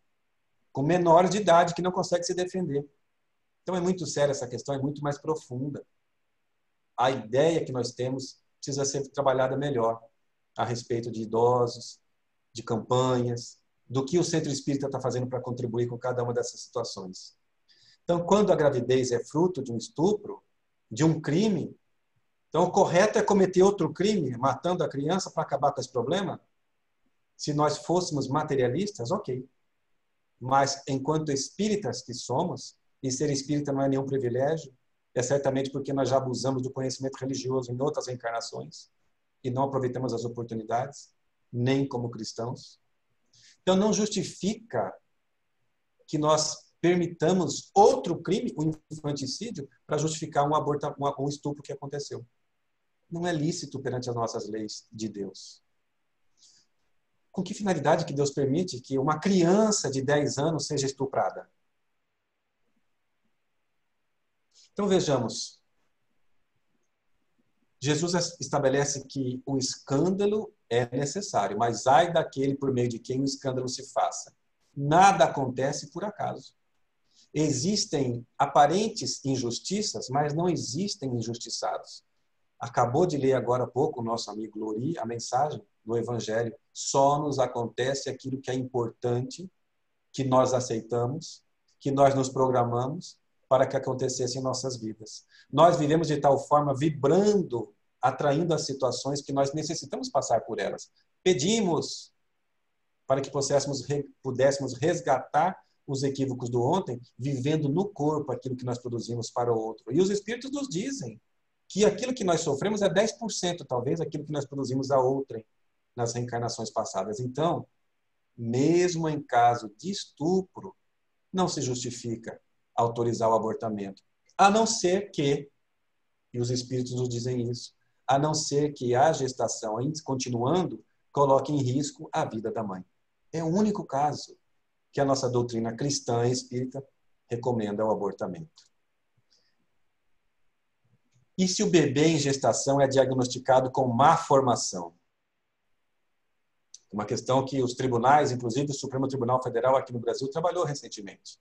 S3: Com menores de idade que não conseguem se defender. Então é muito séria essa questão, é muito mais profunda. A ideia que nós temos precisa ser trabalhada melhor a respeito de idosos, de campanhas, do que o Centro Espírita está fazendo para contribuir com cada uma dessas situações. Então, quando a gravidez é fruto de um estupro, de um crime, então o correto é cometer outro crime, matando a criança para acabar com esse problema? Se nós fôssemos materialistas, ok. Mas, enquanto espíritas que somos, e ser espírita não é nenhum privilégio, é certamente porque nós já abusamos do conhecimento religioso em outras encarnações e não aproveitamos as oportunidades, nem como cristãos. Então, não justifica que nós permitamos outro crime, o infanticídio, para justificar um estupro que aconteceu. Não é lícito perante as nossas leis de Deus. Com que finalidade que Deus permite que uma criança de 10 anos seja estuprada? Então, vejamos. Jesus estabelece que o escândalo é necessário, mas ai daquele por meio de quem o escândalo se faça. Nada acontece por acaso. Existem aparentes injustiças, mas não existem injustiçados. Acabou de ler agora há pouco o nosso amigo Lori, a mensagem do Evangelho. Só nos acontece aquilo que é importante, que nós aceitamos, que nós nos programamos para que acontecesse em nossas vidas. Nós vivemos de tal forma, vibrando, atraindo as situações que nós necessitamos passar por elas. Pedimos para que pudéssemos resgatar os equívocos do ontem, vivendo no corpo aquilo que nós produzimos para o outro. E os Espíritos nos dizem que aquilo que nós sofremos é 10%, talvez, aquilo que nós produzimos a outrem nas reencarnações passadas. Então, mesmo em caso de estupro, não se justifica autorizar o abortamento. A não ser que, e os Espíritos nos dizem isso, a não ser que a gestação, ainda continuando, coloque em risco a vida da mãe. É o único caso que a nossa doutrina cristã e espírita recomenda o abortamento. E se o bebê em gestação é diagnosticado com má formação? Uma questão que os tribunais, inclusive o Supremo Tribunal Federal aqui no Brasil, trabalhou recentemente.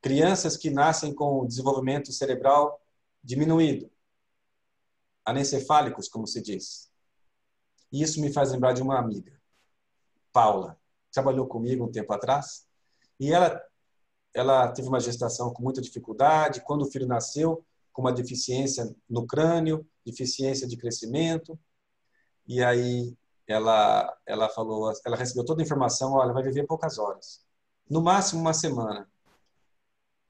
S3: Crianças que nascem com desenvolvimento cerebral diminuído, anencefálicos, como se diz. E isso me faz lembrar de uma amiga, Paula, que trabalhou comigo um tempo atrás, e ela teve uma gestação com muita dificuldade. Quando o filho nasceu, com uma deficiência no crânio, deficiência de crescimento, e aí ela falou, ela recebeu toda a informação, olha, vai viver poucas horas, no máximo uma semana.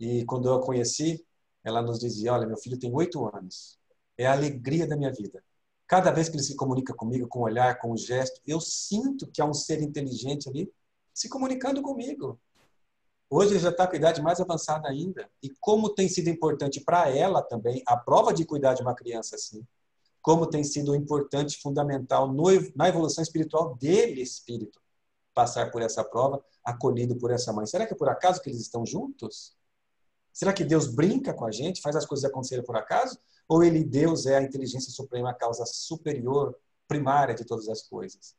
S3: E quando eu a conheci, ela nos dizia, olha, meu filho tem 8 anos, é a alegria da minha vida. Cada vez que ele se comunica comigo, com o olhar, com o gesto, eu sinto que há um ser inteligente ali se comunicando comigo. Hoje ele já está com a idade mais avançada ainda. E como tem sido importante para ela também a prova de cuidar de uma criança assim, como tem sido importante, fundamental na evolução espiritual dele, espírito, passar por essa prova, acolhido por essa mãe. Será que é por acaso que eles estão juntos? Será que Deus brinca com a gente, faz as coisas acontecerem por acaso? Ou Deus é a inteligência suprema, a causa superior, primária de todas as coisas?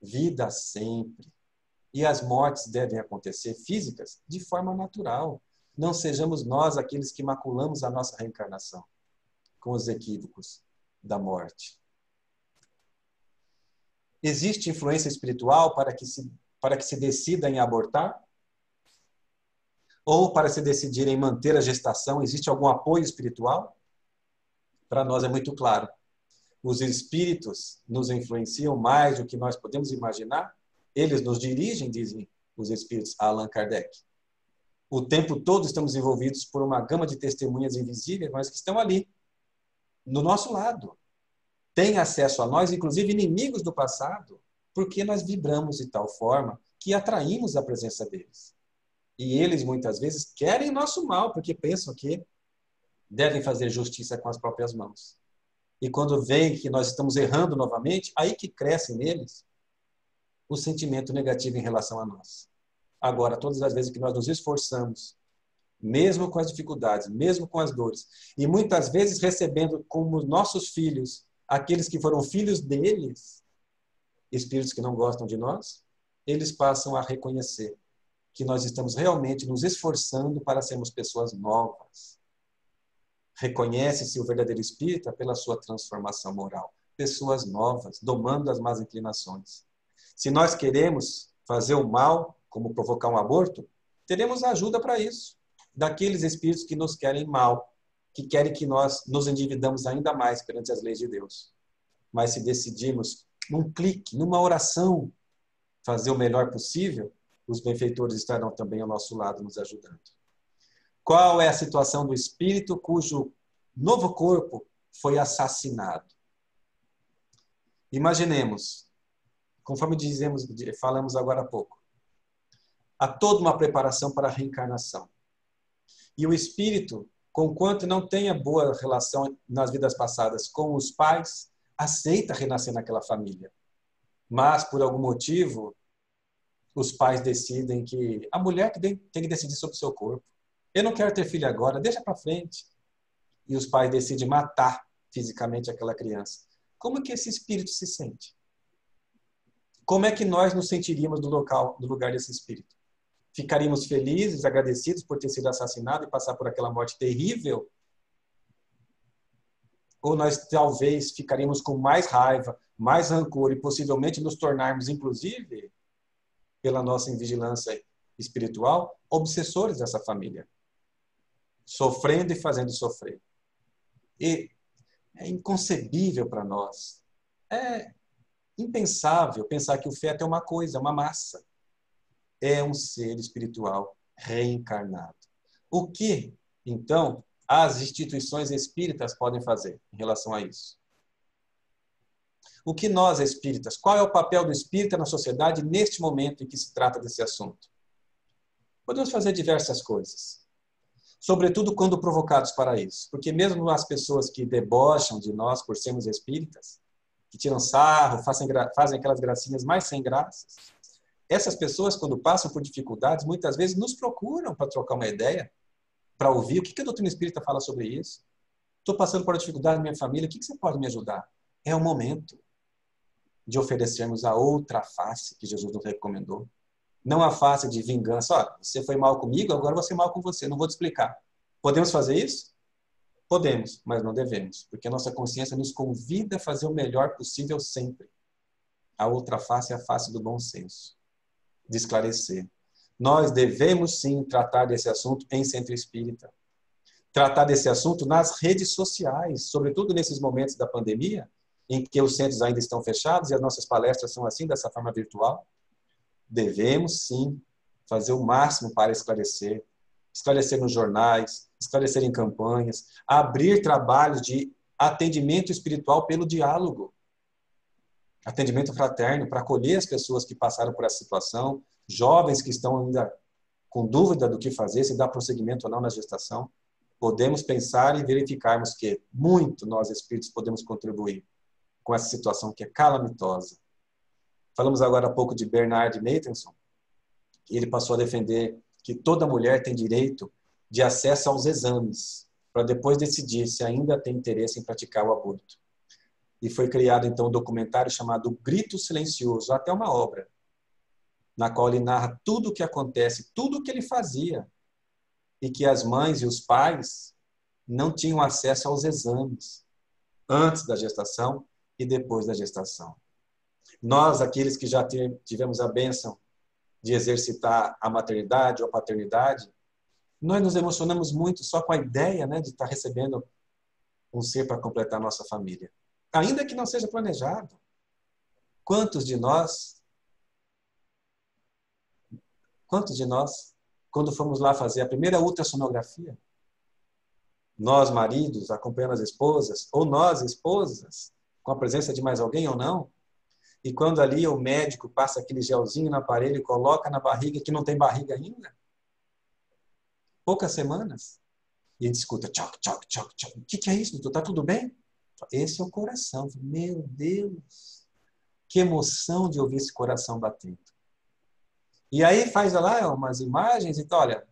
S3: Vida sempre. E as mortes devem acontecer físicas de forma natural. Não sejamos nós aqueles que maculamos a nossa reencarnação com os equívocos da morte. Existe influência espiritual para que se decida em abortar? Ou para se decidir em manter a gestação, existe algum apoio espiritual? Para nós é muito claro. os espíritos nos influenciam mais do que nós podemos imaginar? Eles nos dirigem, dizem os espíritos a Allan Kardec. O tempo todo estamos envolvidos por uma gama de testemunhas invisíveis, mas que estão ali, no nosso lado. Têm acesso a nós, inclusive inimigos do passado, porque nós vibramos de tal forma que atraímos a presença deles. E eles, muitas vezes, querem nosso mal, porque pensam que devem fazer justiça com as próprias mãos. E quando veem que nós estamos errando novamente, aí que cresce neles o sentimento negativo em relação a nós. Agora, todas as vezes que nós nos esforçamos, mesmo com as dificuldades, mesmo com as dores, e muitas vezes recebendo como nossos filhos, aqueles que foram filhos deles, espíritos que não gostam de nós, eles passam a reconhecer que nós estamos realmente nos esforçando para sermos pessoas novas. Reconhece-se o verdadeiro espírita pela sua transformação moral. Pessoas novas, domando as más inclinações. Se nós queremos fazer o mal, como provocar um aborto, teremos ajuda para isso. Daqueles espíritos que nos querem mal, que querem que nós nos endividamos ainda mais perante as leis de Deus. Mas se decidirmos, num clique, numa oração, fazer o melhor possível, os benfeitores estarão também ao nosso lado nos ajudando. Qual é a situação do espírito cujo novo corpo foi assassinado? Imaginemos, conforme falamos agora há pouco, há toda uma preparação para a reencarnação. E o espírito, conquanto não tenha boa relação nas vidas passadas com os pais, aceita renascer naquela família. Mas, por algum motivo, os pais decidem que a mulher que tem que decidir sobre o seu corpo. Eu não quero ter filho agora, deixa para frente. E os pais decidem matar fisicamente aquela criança. Como é que esse espírito se sente? Como é que nós nos sentiríamos no lugar desse espírito? Ficaríamos felizes, agradecidos por ter sido assassinado e passar por aquela morte terrível? Ou nós talvez ficaríamos com mais raiva, mais rancor e possivelmente nos tornarmos, inclusive, pela nossa invigilância espiritual, obsessores dessa família, sofrendo e fazendo sofrer. E é inconcebível para nós, é impensável pensar que o feto é uma coisa, uma massa. É um ser espiritual reencarnado. O que, então, as instituições espíritas podem fazer em relação a isso? O que nós, espíritas, qual é o papel do espírita na sociedade neste momento em que se trata desse assunto? Podemos fazer diversas coisas. Sobretudo quando provocados para isso. Porque mesmo as pessoas que debocham de nós por sermos espíritas, que tiram sarro, fazem aquelas gracinhas mais sem graças, essas pessoas, quando passam por dificuldades, muitas vezes nos procuram para trocar uma ideia, para ouvir o que a doutrina espírita fala sobre isso. Estou passando por uma dificuldade na minha família, o que você pode me ajudar? É o momento de oferecermos a outra face que Jesus nos recomendou. Não a face de vingança. Olha, você foi mal comigo, agora eu vou ser mal com você. Não vou te explicar. Podemos fazer isso? Podemos, mas não devemos. Porque a nossa consciência nos convida a fazer o melhor possível sempre. A outra face é a face do bom senso. De esclarecer. Nós devemos, sim, tratar desse assunto em centro espírita. Tratar desse assunto nas redes sociais. Sobretudo nesses momentos da pandemia, em que os centros ainda estão fechados e as nossas palestras são assim, dessa forma virtual. Devemos, sim, fazer o máximo para esclarecer. Esclarecer nos jornais, esclarecer em campanhas, abrir trabalhos de atendimento espiritual pelo diálogo. Atendimento fraterno, para acolher as pessoas que passaram por essa situação, jovens que estão ainda com dúvida do que fazer, se dá prosseguimento ou não na gestação. Podemos pensar e verificarmos que muito nós, espíritos, podemos contribuir com essa situação que é calamitosa. Falamos agora há pouco de Bernard Maitenson. Ele passou a defender que toda mulher tem direito de acesso aos exames, para depois decidir se ainda tem interesse em praticar o aborto. E foi criado, então, um documentário chamado Grito Silencioso, até uma obra, na qual ele narra tudo o que acontece, tudo o que ele fazia, e que as mães e os pais não tinham acesso aos exames, antes da gestação e depois da gestação. Nós, aqueles que já tivemos a bênção de exercitar a maternidade ou a paternidade, nós nos emocionamos muito só com a ideia, né, de estar recebendo um ser para completar a nossa família. ainda que não seja planejado. Quantos de nós, quando fomos lá fazer a primeira ultrassonografia, nós maridos acompanhando as esposas, ou nós esposas, com a presença de mais alguém ou não, e quando ali o médico passa aquele gelzinho no aparelho e coloca na barriga, que não tem barriga ainda, poucas semanas, e a gente escuta, tchoc, tchoc, tchoc, tchoc. O que é isso, doutor? Tá tudo bem? Esse é o coração. Meu Deus, que emoção de ouvir esse coração batendo. E aí faz lá umas imagens, então, olha,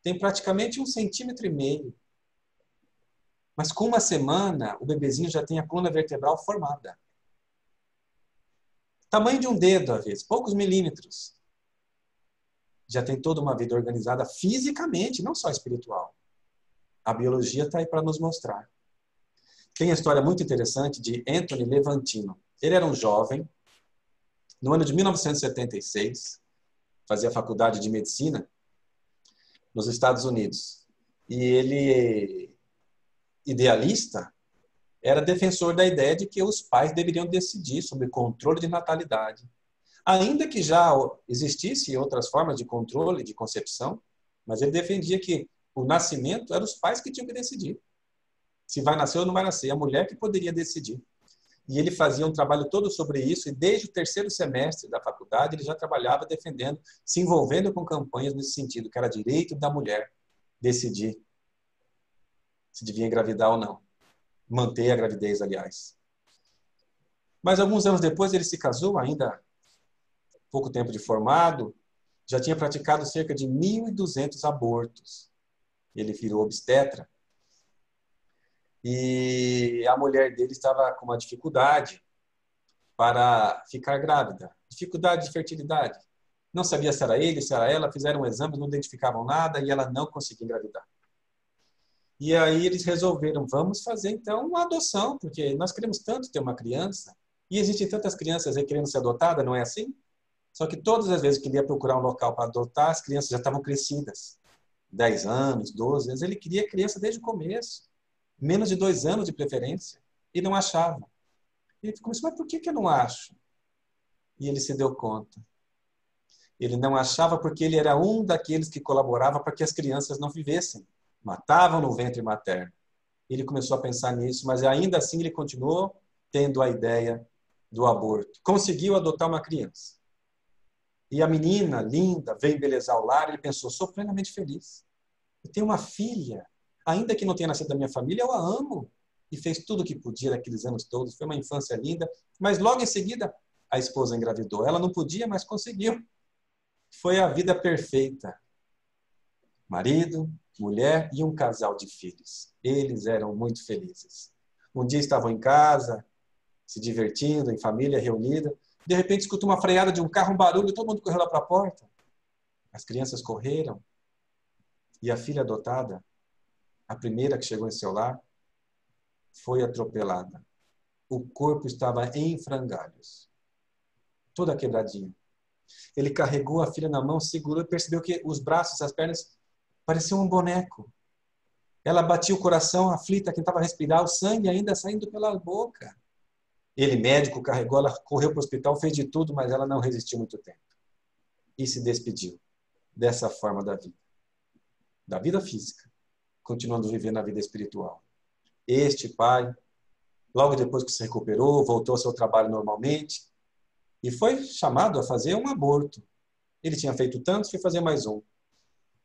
S3: tem praticamente 1,5 centímetros. Mas com uma semana, o bebezinho já tem a coluna vertebral formada. Tamanho de um dedo, às vezes, poucos milímetros. Já tem toda uma vida organizada fisicamente, não só espiritual. A biologia está aí para nos mostrar. Tem a história muito interessante de Anthony Levantino. Ele era um jovem, no ano de 1976, fazia faculdade de medicina nos Estados Unidos. E ele, idealista, era defensor da ideia de que os pais deveriam decidir sobre controle de natalidade. Ainda que já existissem outras formas de controle, de concepção, mas ele defendia que o nascimento eram os pais que tinham que decidir. Se vai nascer ou não vai nascer, a mulher que poderia decidir. E ele fazia um trabalho todo sobre isso, e desde o 3º semestre da faculdade ele já trabalhava defendendo, se envolvendo com campanhas nesse sentido, que era direito da mulher decidir se devia engravidar ou não. Manter a gravidez, aliás. Mas alguns anos depois ele se casou, ainda pouco tempo de formado, já tinha praticado cerca de 1.200 abortos. Ele virou obstetra. E a mulher dele estava com uma dificuldade para ficar grávida. Dificuldade de fertilidade. Não sabia se era ele, se era ela, fizeram um exame, não identificavam nada e ela não conseguia engravidar. E aí eles resolveram, vamos fazer então uma adoção, porque nós queremos tanto ter uma criança, e existem tantas crianças aí querendo ser adotadas, não é assim? Só que todas as vezes que ele ia procurar um local para adotar, as crianças já estavam crescidas. 10 anos, 12 anos, ele queria criança desde o começo. Menos de 2 anos de preferência. E não achava. Ele começou, mas por que eu não acho? E ele se deu conta. Ele não achava porque ele era um daqueles que colaborava para que as crianças não vivessem. Matavam no ventre materno. Ele começou a pensar nisso, mas ainda assim ele continuou tendo a ideia do aborto. Conseguiu adotar uma criança. E a menina, linda, veio embelezar o lar, ele pensou, sou plenamente feliz. Eu tenho uma filha, ainda que não tenha nascido da minha família, eu a amo. E fez tudo o que podia naqueles anos todos, foi uma infância linda, mas logo em seguida a esposa engravidou. Ela não podia, mas conseguiu. Foi a vida perfeita. Marido, mulher e um casal de filhos. Eles eram muito felizes. Um dia estavam em casa, se divertindo, em família, reunida. De repente, escuta uma freada de um carro, um barulho, e todo mundo correu lá para a porta. As crianças correram. E a filha adotada, a primeira que chegou em seu lar, foi atropelada. O corpo estava em frangalhos. Toda quebradinha. Ele carregou a filha na mão, segurou e percebeu que os braços, as pernas, pareciam um boneco. Ela batia o coração, aflita, tentava respirar, o sangue ainda saindo pela boca. Ele, médico, carregou, ela correu para o hospital, fez de tudo, mas ela não resistiu muito tempo. E se despediu dessa forma da vida. Da vida física, continuando vivendo a vida espiritual. Este pai, logo depois que se recuperou, voltou ao seu trabalho normalmente e foi chamado a fazer um aborto. Ele tinha feito tantos, foi fazer mais um.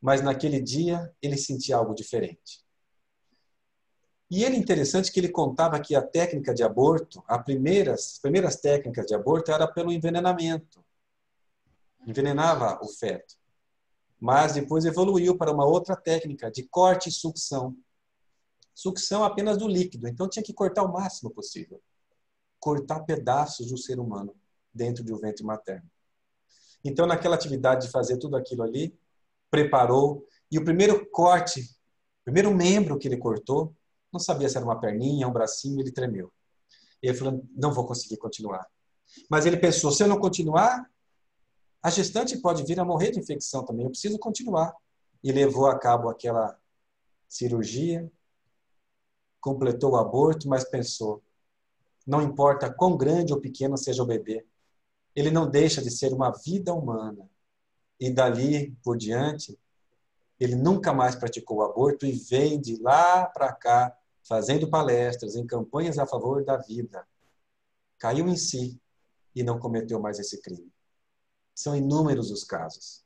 S3: Mas naquele dia, ele sentia algo diferente. E ele, interessante que ele contava que a técnica de aborto, as primeiras técnicas de aborto era pelo envenenamento. Envenenava o feto. Mas depois evoluiu para uma outra técnica de corte e sucção. Sucção apenas do líquido, então tinha que cortar o máximo possível. Cortar pedaços do ser humano dentro do ventre materno. Então, naquela atividade de fazer tudo aquilo ali, preparou, e o primeiro corte, o primeiro membro que ele cortou, não sabia se era uma perninha, um bracinho, ele tremeu. Ele falou, não vou conseguir continuar. Mas ele pensou, se eu não continuar, a gestante pode vir a morrer de infecção também, eu preciso continuar. E levou a cabo aquela cirurgia, completou o aborto, mas pensou, não importa quão grande ou pequeno seja o bebê, ele não deixa de ser uma vida humana. E dali por diante, ele nunca mais praticou o aborto e vem de lá para cá, fazendo palestras em campanhas a favor da vida. Caiu em si e não cometeu mais esse crime. São inúmeros os casos.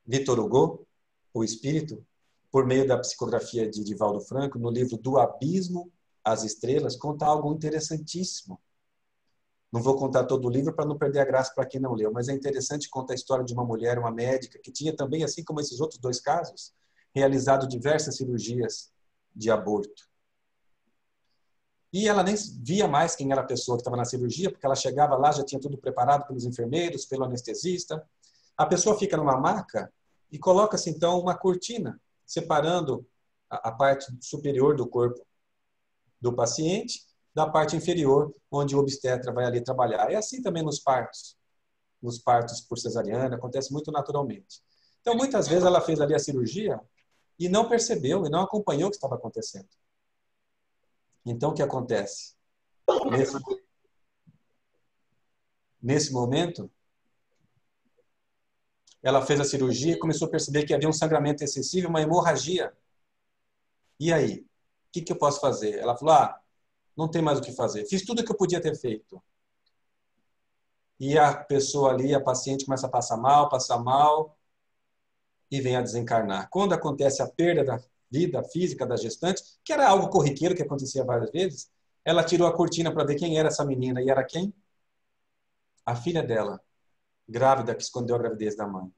S3: Victor Hugo, o espírito, por meio da psicografia de Divaldo Franco, no livro Do Abismo às Estrelas, conta algo interessantíssimo. Não vou contar todo o livro para não perder a graça para quem não leu, mas é interessante contar a história de uma mulher, uma médica, que tinha também, assim como esses outros dois casos, realizado diversas cirurgias de aborto. E ela nem via mais quem era a pessoa que estava na cirurgia, porque ela chegava lá, já tinha tudo preparado pelos enfermeiros, pelo anestesista. A pessoa fica numa maca e coloca-se, então, uma cortina, separando a parte superior do corpo do paciente da parte inferior, onde o obstetra vai ali trabalhar. É assim também nos partos. Nos partos por cesariana, acontece muito naturalmente. Então, muitas vezes ela fez ali a cirurgia e não percebeu, e não acompanhou o que estava acontecendo. Então, o que acontece? Nesse momento, ela fez a cirurgia e começou a perceber que havia um sangramento excessivo, uma hemorragia. E aí? O que eu posso fazer? Ela falou, não tem mais o que fazer. Fiz tudo o que eu podia ter feito. E a pessoa ali, a paciente, começa a passar mal, e vem a desencarnar. Quando acontece a perda da vida física da gestante, que era algo corriqueiro que acontecia várias vezes, ela tirou a cortina para ver quem era essa menina. E era quem? A filha dela, grávida, que escondeu a gravidez da mãe.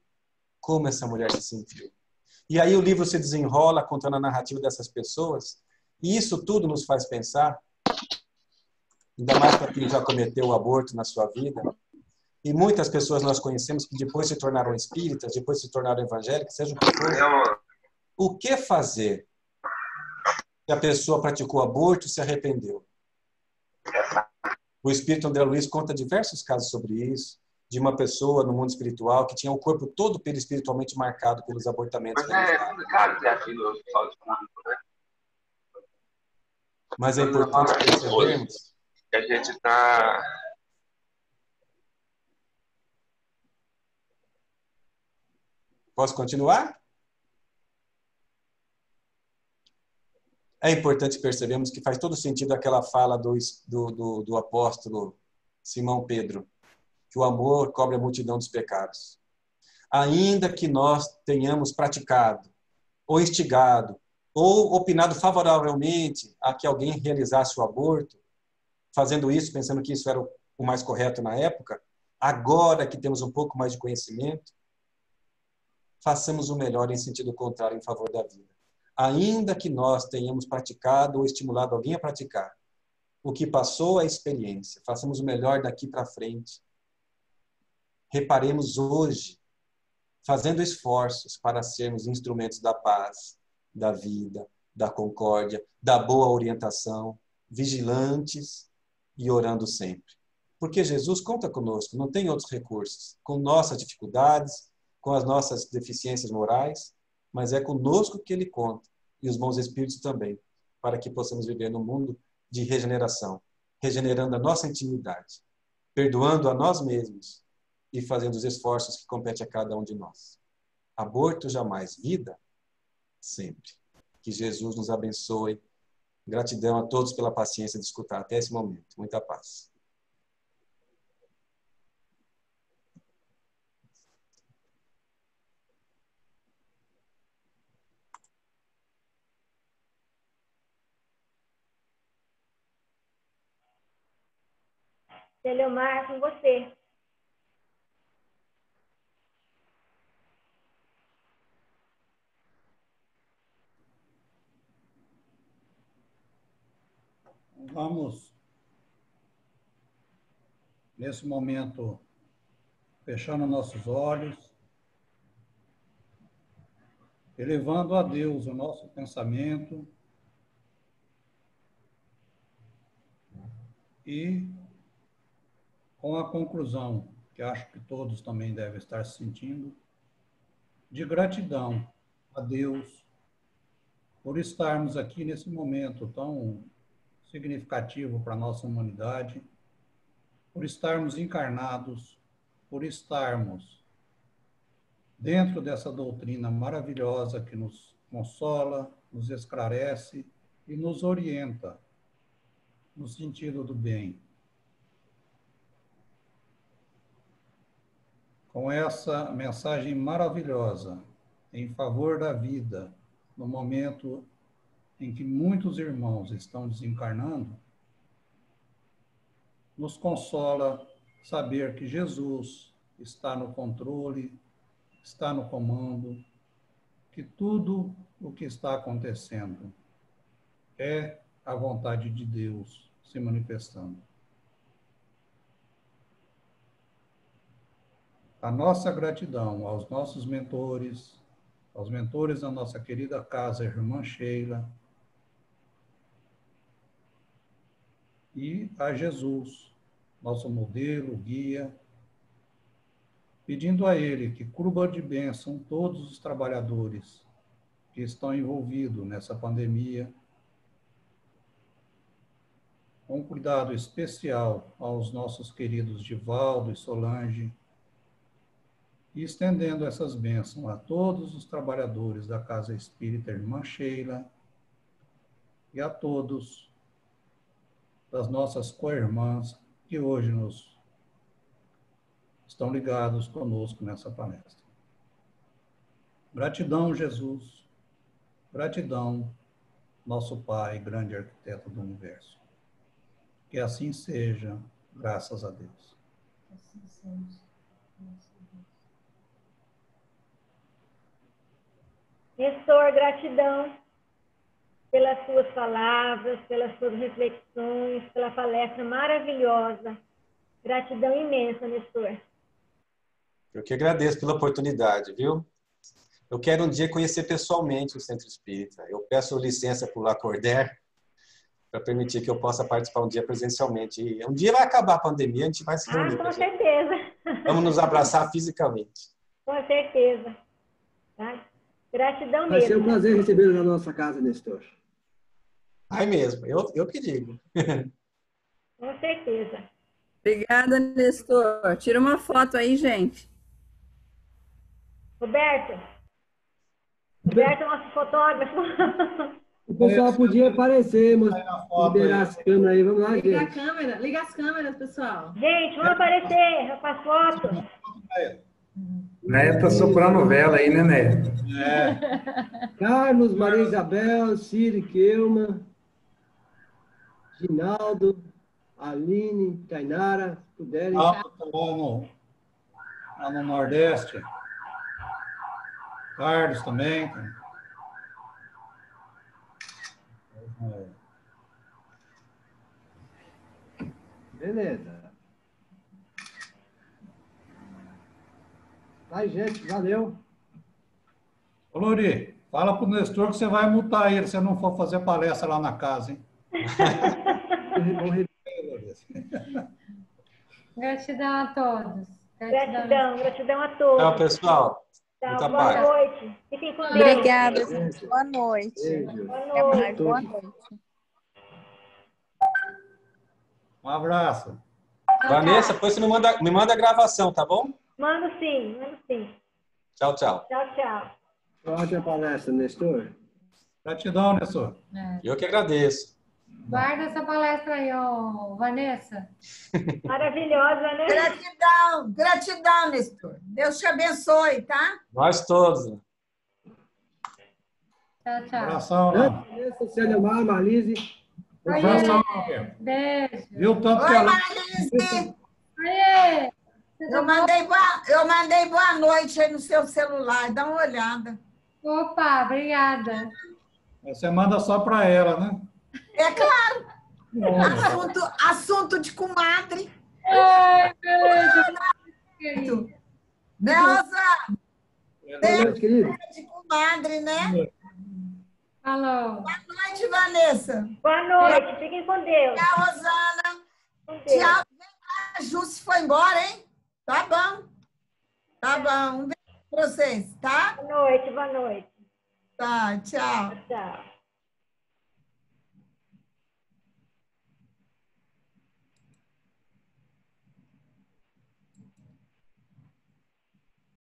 S3: Como essa mulher se sentiu? E aí o livro se desenrola contando a narrativa dessas pessoas, e isso tudo nos faz pensar, ainda mais para quem já cometeu o aborto na sua vida, e muitas pessoas nós conhecemos que depois se tornaram espíritas, depois se tornaram evangélicas, seja o que for. O que fazer se a pessoa praticou aborto e se arrependeu? O espírito André Luiz conta diversos casos sobre isso, de uma pessoa no mundo espiritual que tinha o corpo todo perispiritualmente marcado pelos abortamentos. Mas é importante percebermos
S6: que a gente está...
S3: Posso continuar? É importante percebermos que faz todo sentido aquela fala do apóstolo Simão Pedro, que o amor cobre a multidão dos pecados. Ainda que nós tenhamos praticado, ou instigado, ou opinado favoravelmente a que alguém realizasse o aborto, fazendo isso, pensando que isso era o mais correto na época, agora que temos um pouco mais de conhecimento, façamos o melhor em sentido contrário, em favor da vida. Ainda que nós tenhamos praticado ou estimulado alguém a praticar, o que passou é experiência. Façamos o melhor daqui para frente. Reparemos hoje, fazendo esforços para sermos instrumentos da paz, da vida, da concórdia, da boa orientação, vigilantes e orando sempre. Porque Jesus conta conosco, não tem outros recursos. Com nossas dificuldades, com as nossas deficiências morais, mas é conosco que Ele conta, e os bons espíritos também, para que possamos viver num mundo de regeneração, regenerando a nossa intimidade, perdoando a nós mesmos e fazendo os esforços que competem a cada um de nós. Aborto jamais, vida sempre. Que Jesus nos abençoe. Gratidão a todos pela paciência de escutar até esse momento. Muita paz.
S2: Teleomar, com você.
S7: Vamos, nesse momento, fechando nossos olhos, elevando a Deus o nosso pensamento e com a conclusão, que acho que todos também devem estar sentindo, de gratidão a Deus por estarmos aqui nesse momento tão significativo para a nossa humanidade, por estarmos encarnados, por estarmos dentro dessa doutrina maravilhosa que nos consola, nos esclarece e nos orienta no sentido do bem. Com essa mensagem maravilhosa em favor da vida, no momento em que muitos irmãos estão desencarnando, nos consola saber que Jesus está no controle, está no comando, que tudo o que está acontecendo é a vontade de Deus se manifestando. A nossa gratidão aos nossos mentores, aos mentores da nossa querida casa, Irmã Sheila, e a Jesus, nosso modelo, guia, pedindo a Ele que cubra de bênção todos os trabalhadores que estão envolvidos nessa pandemia, com cuidado especial aos nossos queridos Divaldo e Solange, e estendendo essas bênçãos a todos os trabalhadores da Casa Espírita Irmã Sheila e a todos das nossas co-irmãs que hoje estão ligados conosco nessa palestra. Gratidão, Jesus. Gratidão, nosso Pai, grande arquiteto do universo. Que assim seja, graças a Deus.
S8: Assim seja.
S2: Nestor, gratidão pelas suas palavras, pelas suas reflexões, pela palestra maravilhosa. Gratidão imensa, Nestor.
S3: Eu que agradeço pela oportunidade, viu? Eu quero um dia conhecer pessoalmente o Centro Espírita. Eu peço licença para o Lacordaire para permitir que eu possa participar um dia presencialmente. E um dia vai acabar a pandemia, a gente vai se reunir.
S2: Com certeza.
S3: Vamos nos abraçar fisicamente.
S2: Com certeza. Tá? Gratidão mesmo.
S9: Vai ser um prazer recebê-lo na nossa casa, Nestor.
S3: Ai mesmo, eu que digo.
S2: Com certeza.
S8: Obrigada, Nestor. Tira uma foto aí, gente.
S2: Roberto, nosso fotógrafo.
S9: O pessoal podia aparecer, mas liberar as câmeras aí. Vamos lá, gente.
S10: Liga as câmeras, pessoal.
S2: Gente, vamos aparecer com as fotos.
S1: Neto tá soprando vela aí, né, Neto?
S9: Carlos, Maria Isabel, Ciri, Kelma, Ginaldo, Aline, Tainara, puderem.
S7: Lá no Nordeste. Carlos também.
S9: Beleza. Vai, gente, valeu.
S7: Ô, Lori, fala pro Nestor que você vai multar ele se eu não for fazer palestra lá na casa, hein?
S10: Gratidão a todos.
S2: Gratidão a todos.
S3: Tchau, pessoal.
S2: Tchau, boa noite. Fiquem com Deus.
S11: Obrigada, gente. Boa noite. Até mais. Boa noite.
S7: Um abraço.
S3: Vanessa, depois você me manda a gravação, tá bom?
S2: Mando sim.
S3: Tchau, tchau.
S2: Tchau.
S9: Ótima palestra, Nestor.
S7: Gratidão, Nestor.
S3: Eu que agradeço.
S10: Guarda essa palestra aí, Vanessa.
S2: Maravilhosa, né?
S5: Gratidão, Nestor. Deus te abençoe, tá?
S3: Nós todos.
S10: Tchau.
S7: Abração.
S9: Vanessa, Célia Mar, Marlise.
S7: Abração.
S10: Beijo.
S7: Viu tanto que
S5: Oi,
S7: ela...
S5: Marlise.
S10: Aê.
S5: Eu mandei boa noite aí no seu celular. Dá uma olhada.
S10: Opa, obrigada.
S7: Você manda só para ela, né?
S5: É claro. Assunto de comadre.
S10: Ai, beijo.
S5: Nelza,
S9: Boa noite, querido.
S5: de comadre, né?
S10: Falou.
S5: Boa noite, Vanessa.
S2: Boa noite. Fiquem com Deus.
S5: Tchau, Rosana.
S2: Com Deus.
S5: Tchau. A Ju se foi embora, hein? Tá bom. Um beijo pra vocês, tá?
S2: Boa noite.
S5: Tá, tchau.
S2: Tchau.